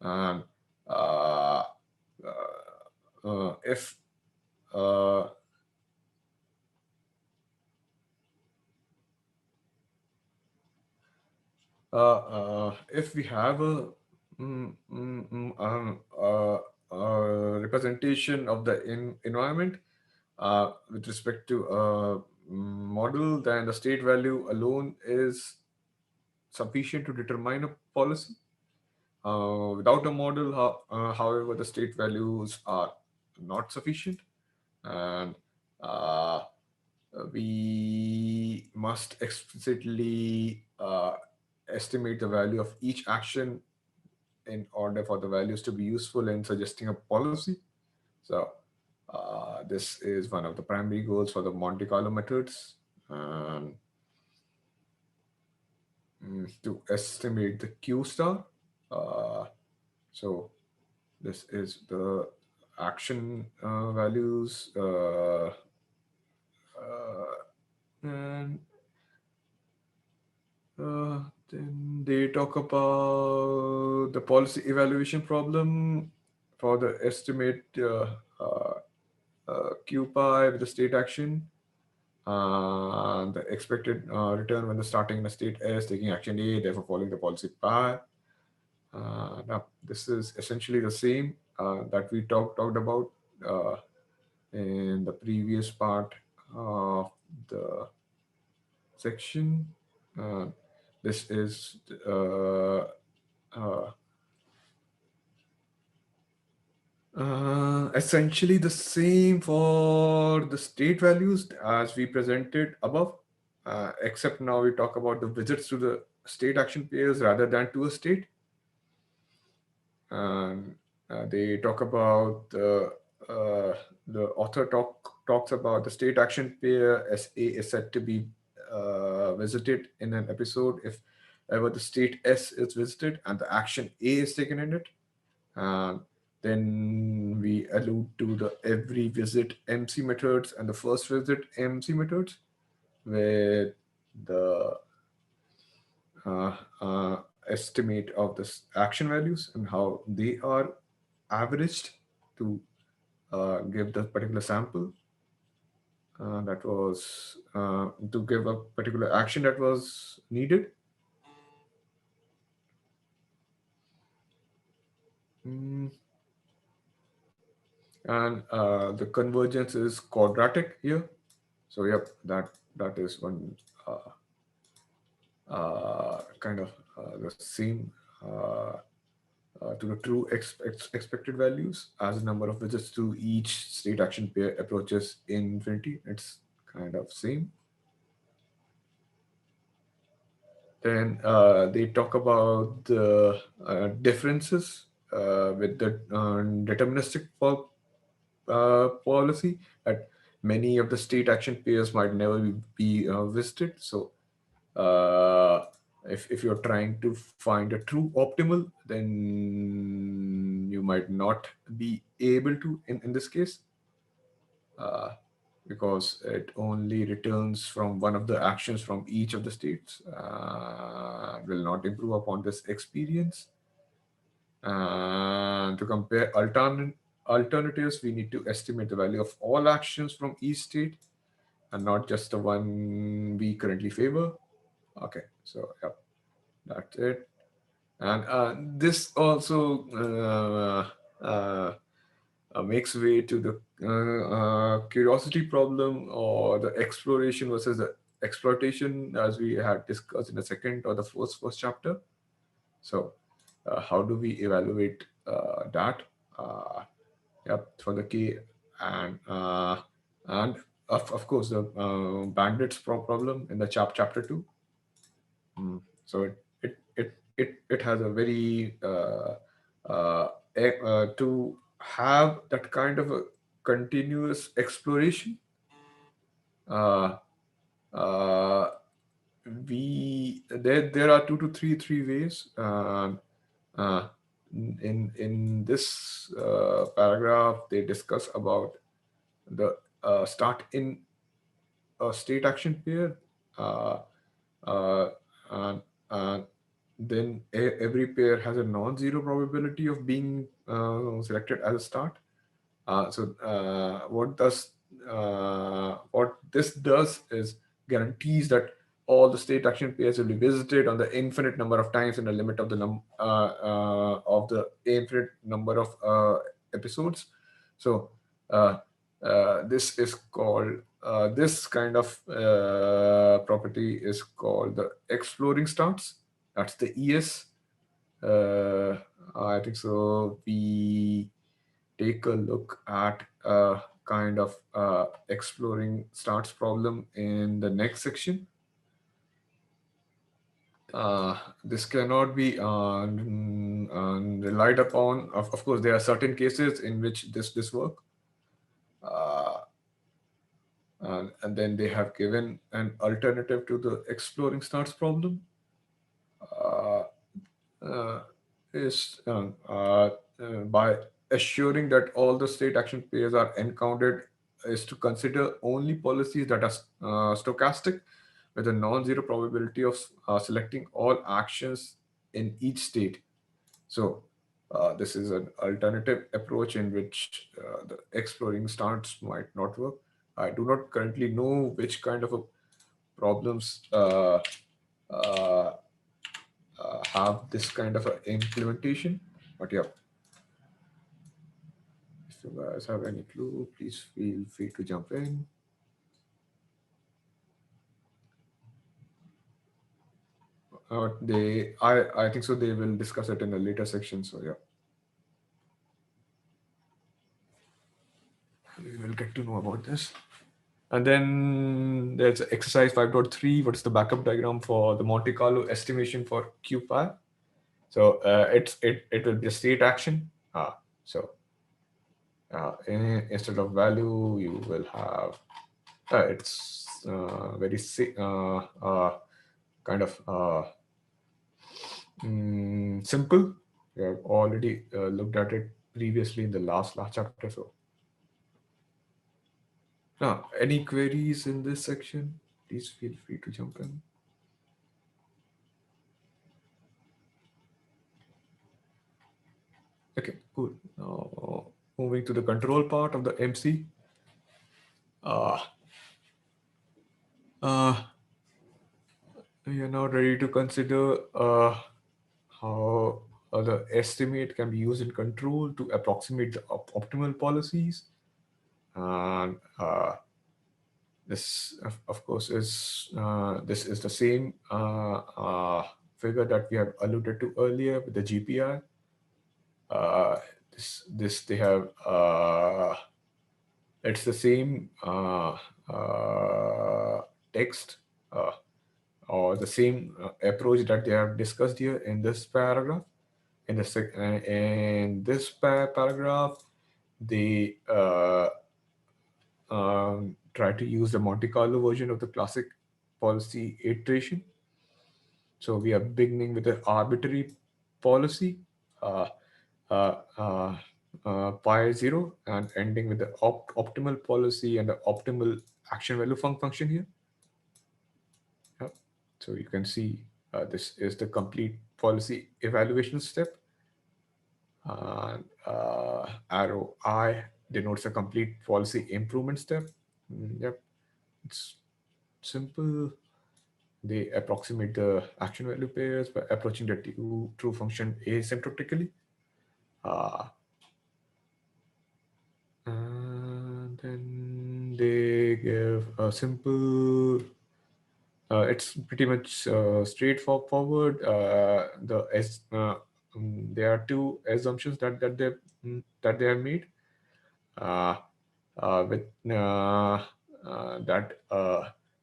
Speaker 1: And if uh, if we have a mm, mm, mm, representation of the environment with respect to a model, then the state value alone is sufficient to determine a policy. Without a model, however, the state values are not sufficient, and we must explicitly estimate the value of each action in order for the values to be useful in suggesting a policy. So this is one of the primary goals for the Monte Carlo methods, to estimate the Q star. So this is the action values, and then they talk about the policy evaluation problem for the estimate Q pi with the state action, the expected return when the starting in a state S, taking action A, therefore following the policy pi. Now, this is essentially the same that we talked about in the previous part of the section. This is essentially the same for the state values as we presented above, except now we talk about the visits to the state action pairs rather than to a state. And they talk about the author talks about the state action pair as A is said to be visited in an episode if ever the state S is visited and the action A is taken in it. And then we allude to the every visit MC methods and the first visit MC methods, where the estimate of the action values and how they are averaged to give the particular sample that was to give a particular action that was needed. And the convergence is quadratic here. So yep, that is one kind of the same to the true expected values as the number of visits to each state action pair approaches infinity. It's kind of same. Then they talk about the differences with the deterministic policy, that many of the state action pairs might never be visited. So if you're trying to find a true optimal, then you might not be able to in this case. because it only returns from one of the actions from each of the states, will not improve upon this experience. And to compare alternatives, we need to estimate the value of all actions from each state and not just the one we currently favor. Okay, so yep, that's it. And this also makes way to the curiosity problem, or the exploration versus the exploitation, as we had discussed in the second or the first chapter. So how do we evaluate that? Yep, for the key, and of course the bandits problem in the chapter 2. So it has a very to have that kind of a continuous exploration. Uh, uh, there are two to three ways. Uh, in this paragraph, they discuss about the start in a state action pair, uh, uh, and, and then every pair has a non-zero probability of being selected as a start. What this does is guarantees that all the state action pairs will be visited on the infinite number of times in the limit of the infinite number of episodes. So this is called this kind of property is called the exploring starts. That's the ES. I think so. We take a look at a kind of exploring starts problem in the next section. This cannot be relied upon. Of course, there are certain cases in which this work. And then they have given an alternative to the exploring starts problem. Is by assuring that all the state action pairs are encountered, is to consider only policies that are stochastic with a non-zero probability of selecting all actions in each state. So this is an alternative approach in which the exploring starts might not work. I do not currently know which kind of problems have this kind of implementation, but yeah, if you guys have any clue, please feel free to jump in. I think so they will discuss it in a later section, so yeah, we will get to know about this. And then there's exercise 5.3. What's the backup diagram for the Monte Carlo estimation for QPI? So it will be a state action. So instead of value, you will have it's very kind of simple. We have already looked at it previously in the last chapter. So now, any queries in this section? Please feel free to jump in. Okay, cool. Now, moving to the control part of the MC. We are now ready to consider how the estimate can be used in control to approximate the optimal policies. And this, of course, is this is the same figure that we have alluded to earlier with the GPI. This they have it's the same text or the same approach that they have discussed here in this paragraph. In this paragraph, they try to use the Monte Carlo version of the classic policy iteration. So we are beginning with an arbitrary policy. pi 0 and ending with the optimal policy and the optimal action value function here. Yep. So you can see this is the complete policy evaluation step. And arrow I denotes a complete policy improvement step. Yep, it's simple. They approximate the action value pairs by approaching the true function asymptotically. And then they give a simple. It's pretty much straightforward. There are two assumptions that they have made. Uh, with that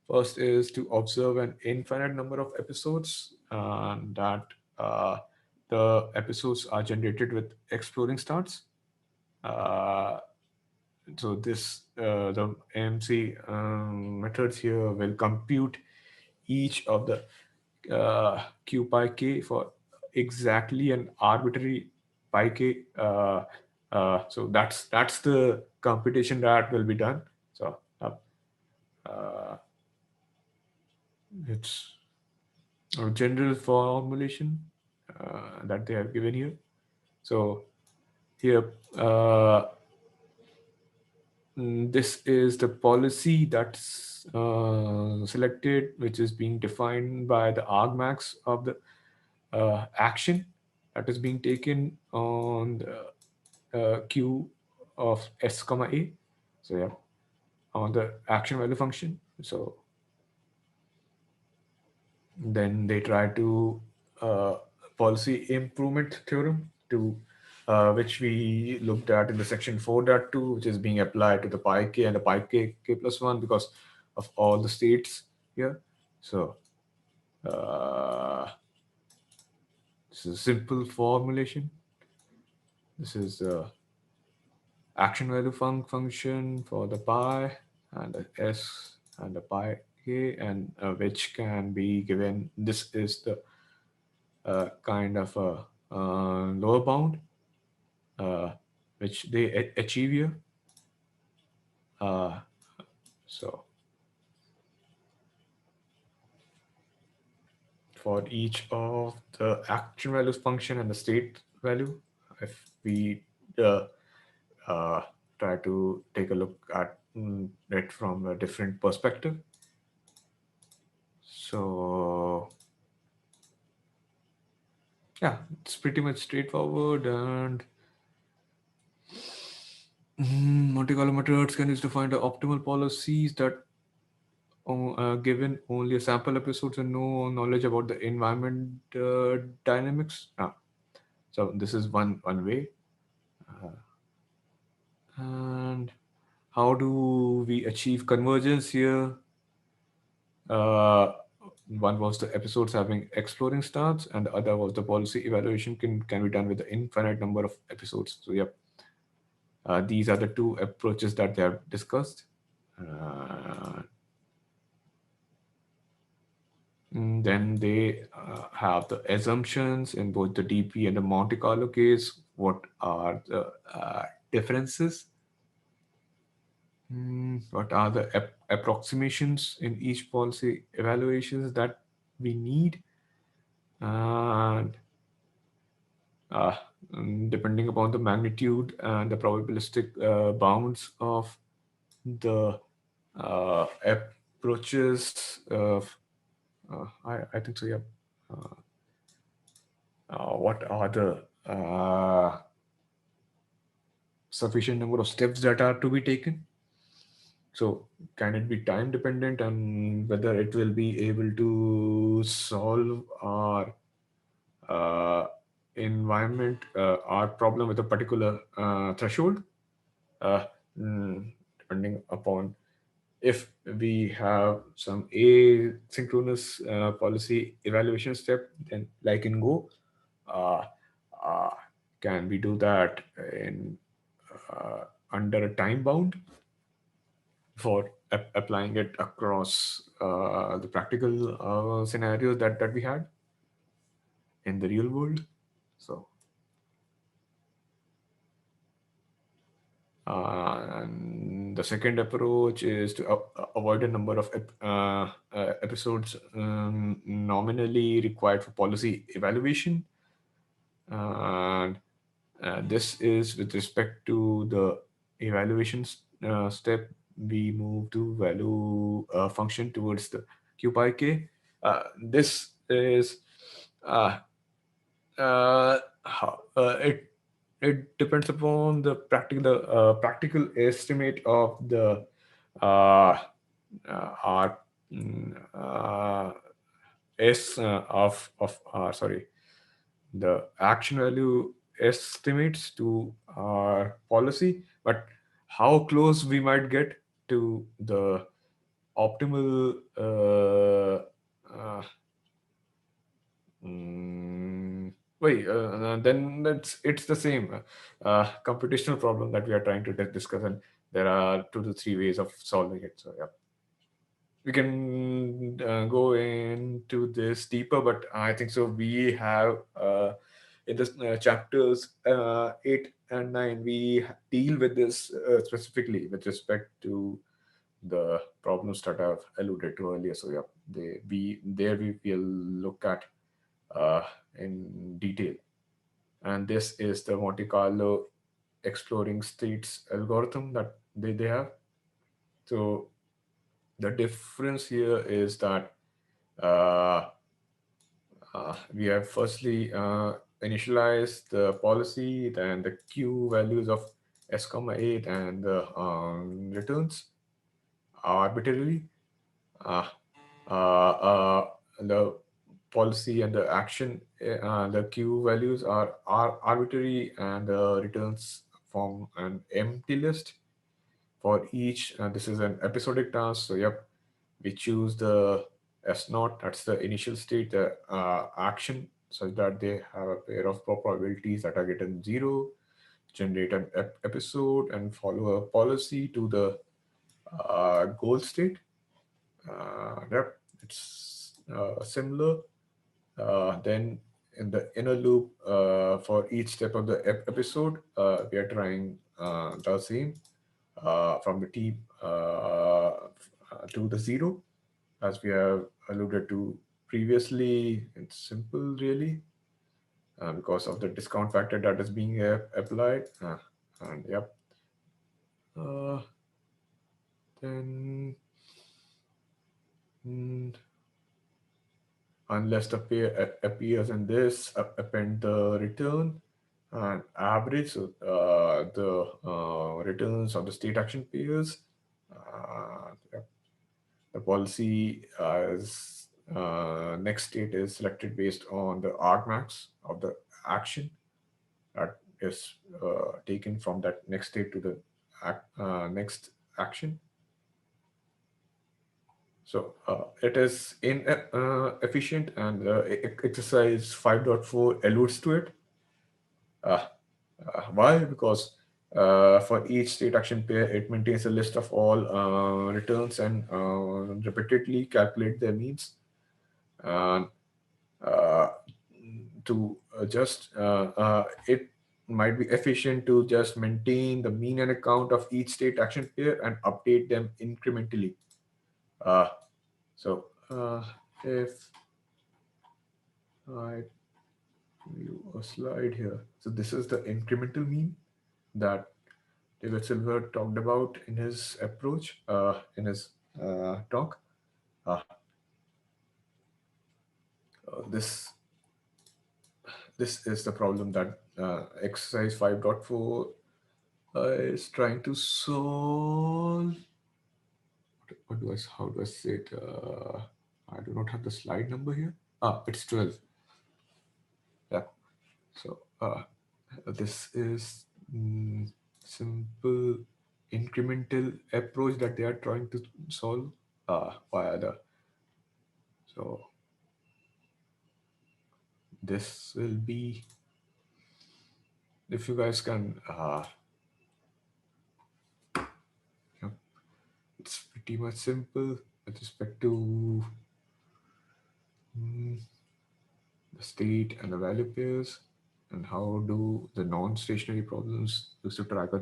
Speaker 1: first is to observe an infinite number of episodes, and that the episodes are generated with exploring starts. So this the MC methods here will compute each of the q pi k for exactly an arbitrary pi k. So that's the computation that will be done. So uh, it's a general formulation that they have given here. So here this is the policy that's selected, which is being defined by the argmax of the action that is being taken on the q of s comma a. So yeah, on the action value function. So then they try to policy improvement theorem to which we looked at in the section 4.2, which is being applied to the pi k and the pi k plus 1 because of all the states here. So this is a simple formulation. This is the action value function for the pi and the s and the pi k, and which can be given. This is the kind of a lower bound which they achieve here. So for each of the action values function and the state value, if we try to take a look at it from a different perspective. So yeah, it's pretty much straightforward, and Monte Carlo methods can use to find the optimal policies that given only a sample episodes and no knowledge about the environment dynamics. So this is one way. And how do we achieve convergence here? One was the episodes having exploring starts, and the other was the policy evaluation can be done with the infinite number of episodes. So yep, these are the two approaches that they have discussed. Then they have the assumptions in both the DP and the Monte Carlo case. What are the differences? What are the approximations in each policy evaluations that we need? And depending upon the magnitude and the probabilistic bounds of the approaches of I think so, yeah. What are the sufficient number of steps that are to be taken? So can it be time dependent, and whether it will be able to solve our environment, our problem with a particular threshold? Depending upon if we have some asynchronous policy evaluation step, then like in Go, uh, uh, can we do that in under a time bound for applying it across the practical scenarios that we had in the real world? So And the second approach is to avoid a number of episodes nominally required for policy evaluation. And this is with respect to the evaluation step. We move to value function towards the q by k. This is it depends upon the practical estimate of the uh, r s of sorry, the action value estimates to our policy, but how close we might get to the optimal then it's the same computational problem that we are trying to discuss, and there are 2 to 3 ways of solving it. So yeah, we can go into this deeper, but I think so we have in this chapters 8 and 9 we deal with this specifically with respect to the problems that I've alluded to earlier. So yeah, we will look at uh, in detail. And this is the Monte Carlo exploring states algorithm that they have. So the difference here is that uh, we have firstly initialized the policy, then the q values of s comma 8 and the returns arbitrarily. Uh, the policy and the action, the q values are arbitrary, and the returns form an empty list for each. This is an episodic task. So yep, we choose the S naught, that's the initial state, the action, such that they have a pair of probabilities that are given 0, generate an episode, and follow a policy to the goal state. Yep, it's similar. Then in the inner loop, for each step of the episode, we are trying the same from the t to the 0, as we have alluded to previously. It's simple, really, because of the discount factor that is being applied. And yep. Then unless the pair appears in this, append the return and average. So the returns of the state action pairs. Yep. The policy as next state is selected based on the argmax of the action that is taken from that next state to the next action. So it is efficient, and exercise 5.4 alludes to it. Why? Because for each state action pair, it maintains a list of all returns and repeatedly calculate their means. And to just it might be efficient to just maintain the mean and account of each state action pair and update them incrementally. So if I view a slide here, so this is the incremental mean that David Silver talked about in his approach, in his talk. This is the problem that exercise 5.4 is trying to solve. How do I say it? I do not have the slide number here. It's 12. Yeah. So this is simple incremental approach that they are trying to solve via the. So this will be, if you guys can, it's pretty much simple with respect to the state and the value pairs. and how do the non-stationary problems used to track a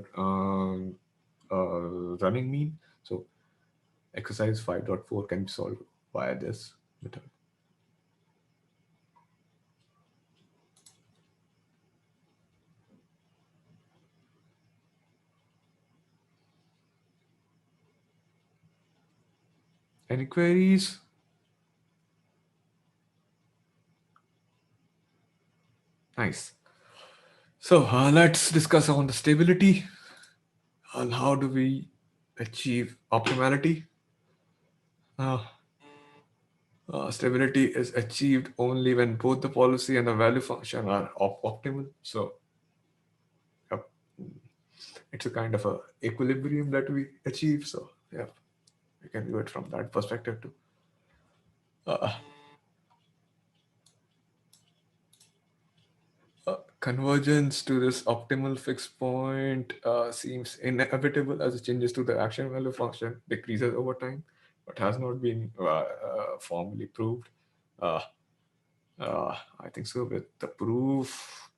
Speaker 1: running mean. So exercise 5.4 can be solved via this method. Any queries? Nice. So let's discuss on the stability and how do we achieve optimality. Stability is achieved only when both the policy and the value function are optimal. So yep, it's a kind of a equilibrium that we achieve. So yeah, we can do it from that perspective too. Convergence to this optimal fixed point seems inevitable as the changes to the action value function decreases over time, but has not been formally proved. I think so with the proof.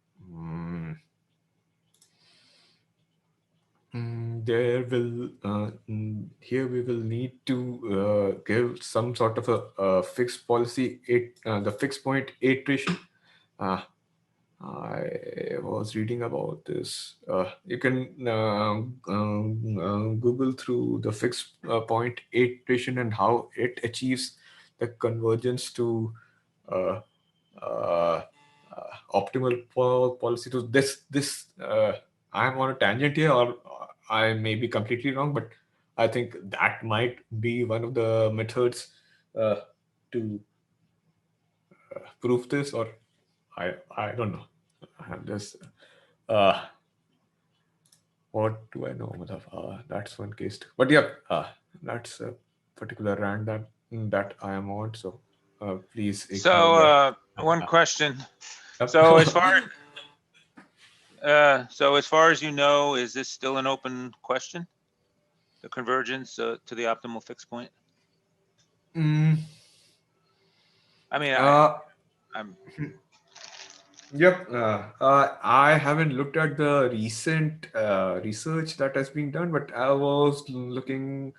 Speaker 1: There will here we will need to give some sort of a fixed policy the fixed point iteration. I was reading about this. You can Google through the fixed point iteration and how it achieves the convergence to uh, uh, optimal policy. To this I'm on a tangent here, or I may be completely wrong, but I think that might be one of the methods to prove this, or I don't know. I have this. What do I know? That's one case too. But yeah, that's a particular rant that I am on. So please ignore that.
Speaker 6: So one question.
Speaker 1: Yep.
Speaker 6: So as far as you know, is this still an open question? The convergence to the optimal fixed point? I mean, I'm
Speaker 1: Yep. I haven't looked at the recent research that has been done, but I was looking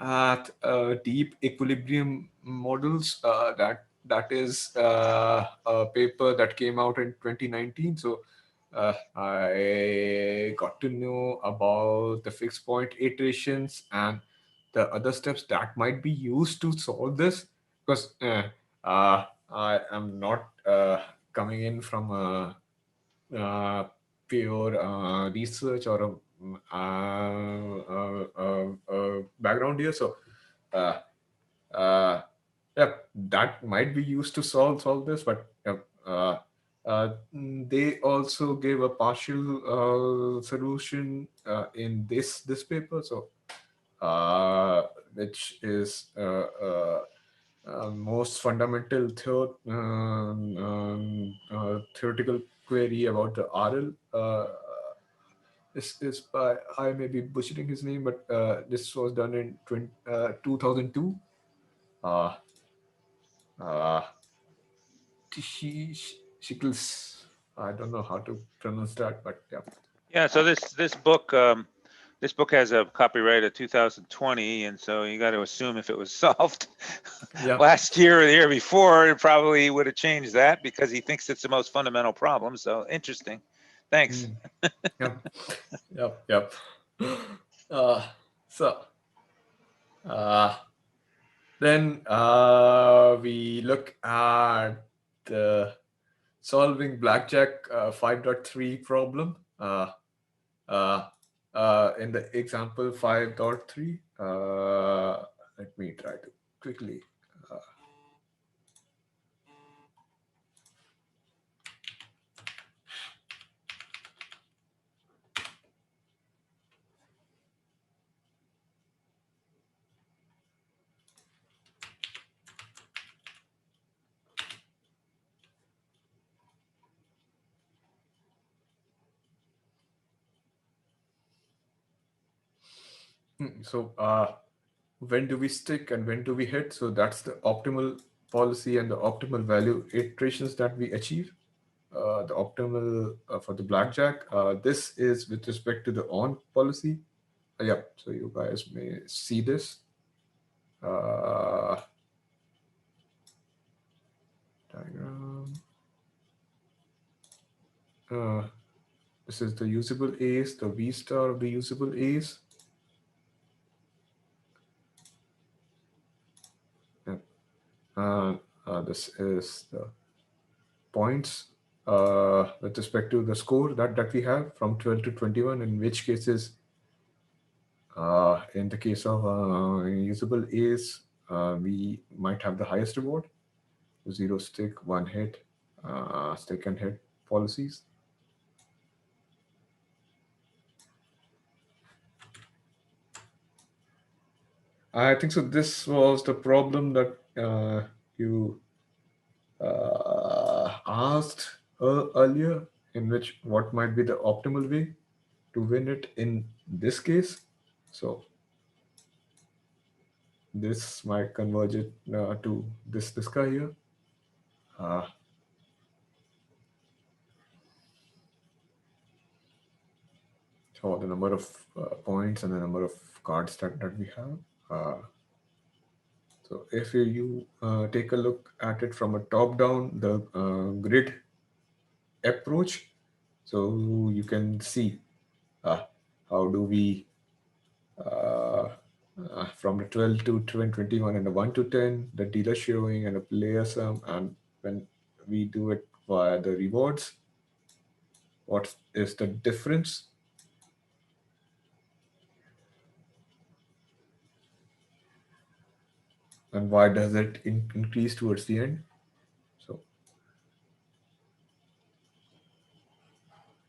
Speaker 1: at deep equilibrium models. That is a paper that came out in 2019. So I got to know about the fixed point iterations and the other steps that might be used to solve this, because I am not coming in from a pure research or a background here. So yeah, that might be used to solve this, but they also gave a partial solution in this paper. So which is most fundamental theoretical query about the RL. This is by, I may be butchering his name, but this was done in 2002. Shickles. I don't know how to pronounce that, but yeah.
Speaker 6: Yeah. So this book has a copyright of 2020, and so you got to assume if it was solved last year or the year before, it probably would have changed that because he thinks it's the most fundamental problem. So interesting. Thanks.
Speaker 1: Yep. So then we look at the solving Blackjack 5.3 problem. In the example 5.3, let me try to quickly. So when do we stick and when do we hit? So that's the optimal policy and the optimal value iterations that we achieve. the optimal for the blackjack. This is with respect to the on policy. Yeah, so you guys may see this. Diagram. This is the usable ace, the V star of the usable ace. This is the points with respect to the score that we have from 12 to 21, in which cases, in the case of usable ace, we might have the highest reward, 0 stick, 1 hit, stick and hit policies. I think so. This was the problem that you asked earlier, in which what might be the optimal way to win it in this case. So this might converge it to this guy here. So the number of points and the number of cards that we have. So if you take a look at it from a top down, the grid approach, so you can see how do we from the 12 to 21 and the 1 to 10, the dealer showing and the player sum, and when we do it via the rewards, what is the difference? And why does it increase towards the end? So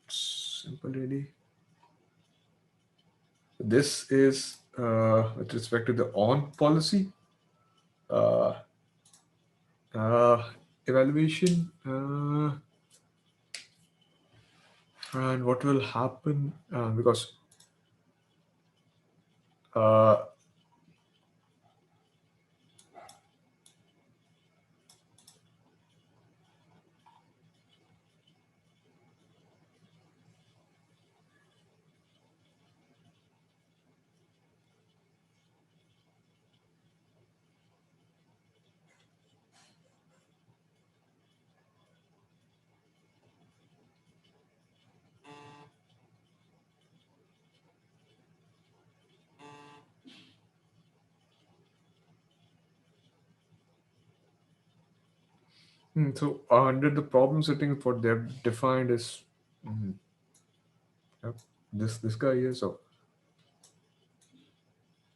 Speaker 1: simple really. This is with respect to the on policy evaluation, and what will happen because so under the problem setting, what they've defined is this guy here. So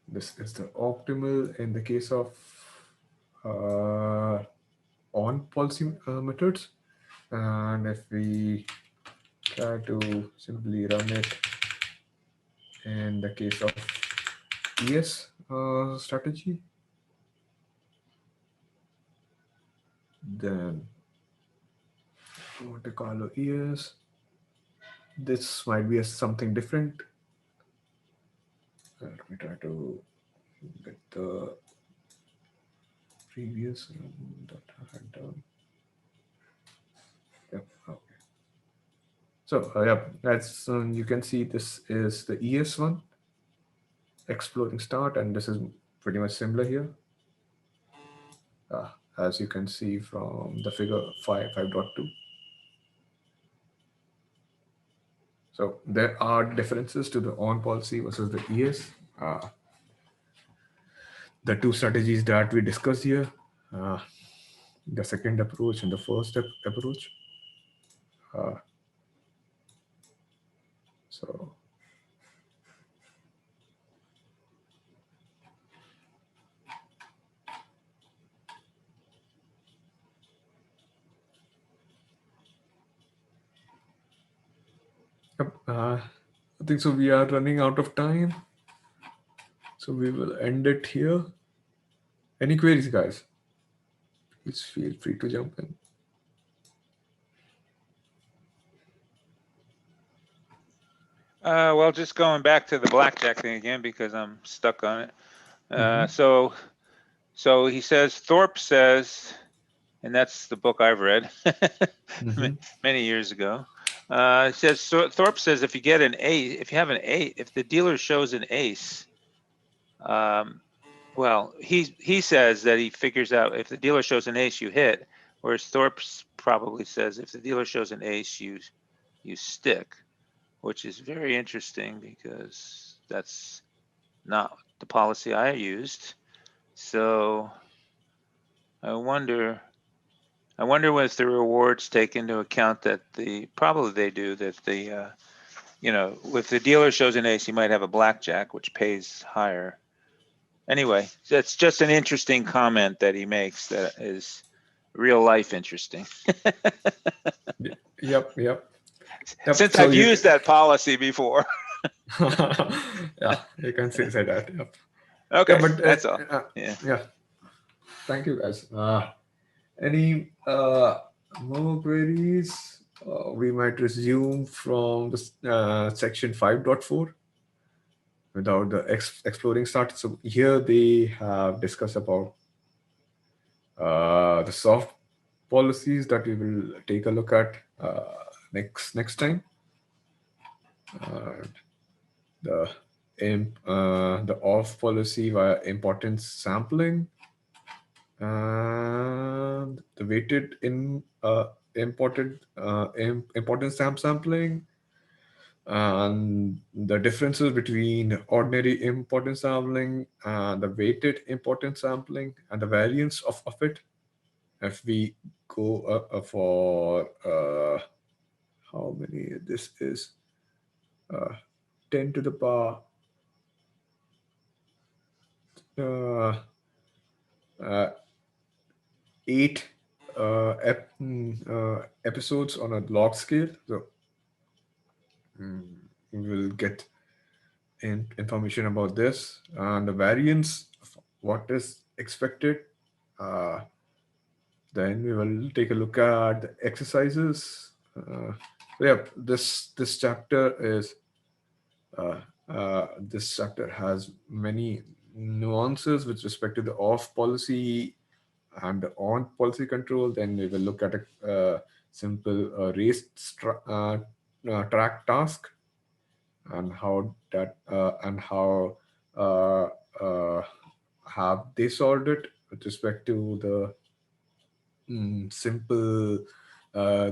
Speaker 1: this is the optimal in the case of on policy methods, and if we try to simply run it in the case of ES strategy, then Monte Carlo ES, this might be something different. Let me try to get the previous one that I had done. Yep. Okay. So yeah, that's you can see this is the ES one, exploding start, and this is pretty much similar here. As you can see from the figure 5.2. So there are differences to the on policy versus the ES. The two strategies that we discussed here, the second approach and the first approach. So I think so we are running out of time. So we will end it here. Any queries, guys? Please feel free to jump in.
Speaker 6: Well, just going back to the blackjack thing again, because I'm stuck on it. So he says, Thorpe says and that's the book I've read many years ago. It says, so Thorpe says if you get an ace, if you have an ace, if the dealer shows an ace, well, he says that he figures out if the dealer shows an ace, you hit, whereas Thorpe probably says if the dealer shows an ace, you stick, which is very interesting because that's not the policy I used. So I wonder if the rewards take into account that probably they do, that you know, if the dealer shows an ace, you might have a blackjack, which pays higher. Anyway, that's just an interesting comment that he makes that is real life interesting.
Speaker 1: Yep.
Speaker 6: Since
Speaker 1: So
Speaker 6: I've used that policy before.
Speaker 1: yeah, you can say that. Yep.
Speaker 6: Okay,
Speaker 1: Yeah, but
Speaker 6: that's all.
Speaker 1: yeah. Thank you, guys. Any more queries? We might resume from the section 5.4 without the exploring start. So here they have discussed about the soft policies that we will take a look at next time. The off policy via importance sampling, and the weighted importance sampling, and the differences between ordinary importance sampling and the weighted importance sampling, and the variance of it. If we go for how many this is, 10 to the power 8 episodes on a log scale. So we will get information about this and the variance of what is expected. Then we will take a look at the exercises. This chapter is this chapter has many nuances with respect to the off policy and the on policy control. Then we will look at a simple race track task and how that and how have they solved it with respect to the simple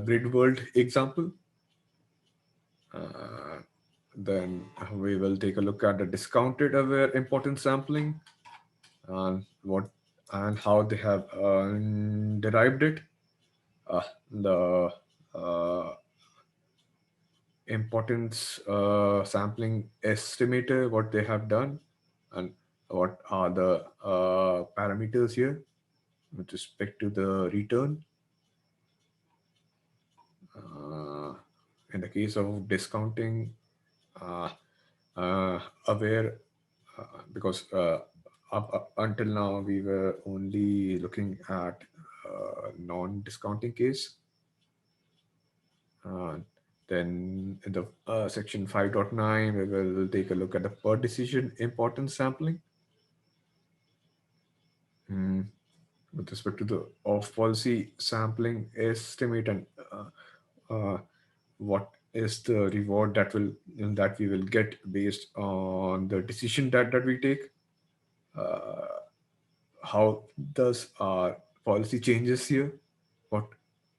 Speaker 1: grid world example. Then we will take a look at the discounted aware importance sampling and how they have derived it. The importance sampling estimator, what they have done, and what are the parameters here with respect to the return. In the case of discounting aware, because up until now we were only looking at non-discounting case. Then in the section 5.9, we will take a look at the per decision importance sampling. With respect to the off policy sampling estimate and what is the reward that we will get based on the decision that we take. How does our policy changes here? What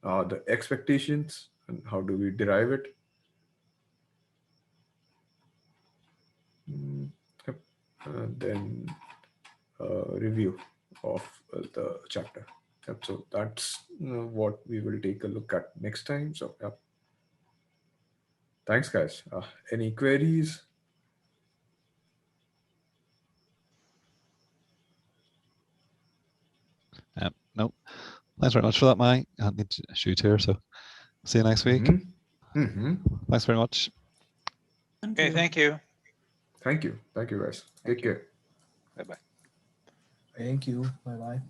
Speaker 1: are the expectations and how do we derive it? Yep. And then review of the chapter. Yep. So that's what we will take a look at next time. So yep. Thanks, guys. Any queries?
Speaker 2: No. Thanks very much for that, Mike. I need to shoot here, so see you next week. Thanks very much.
Speaker 6: Okay, thank you.
Speaker 1: Thank you, guys. Take care.
Speaker 6: Bye-bye.
Speaker 4: Thank you. Bye-bye.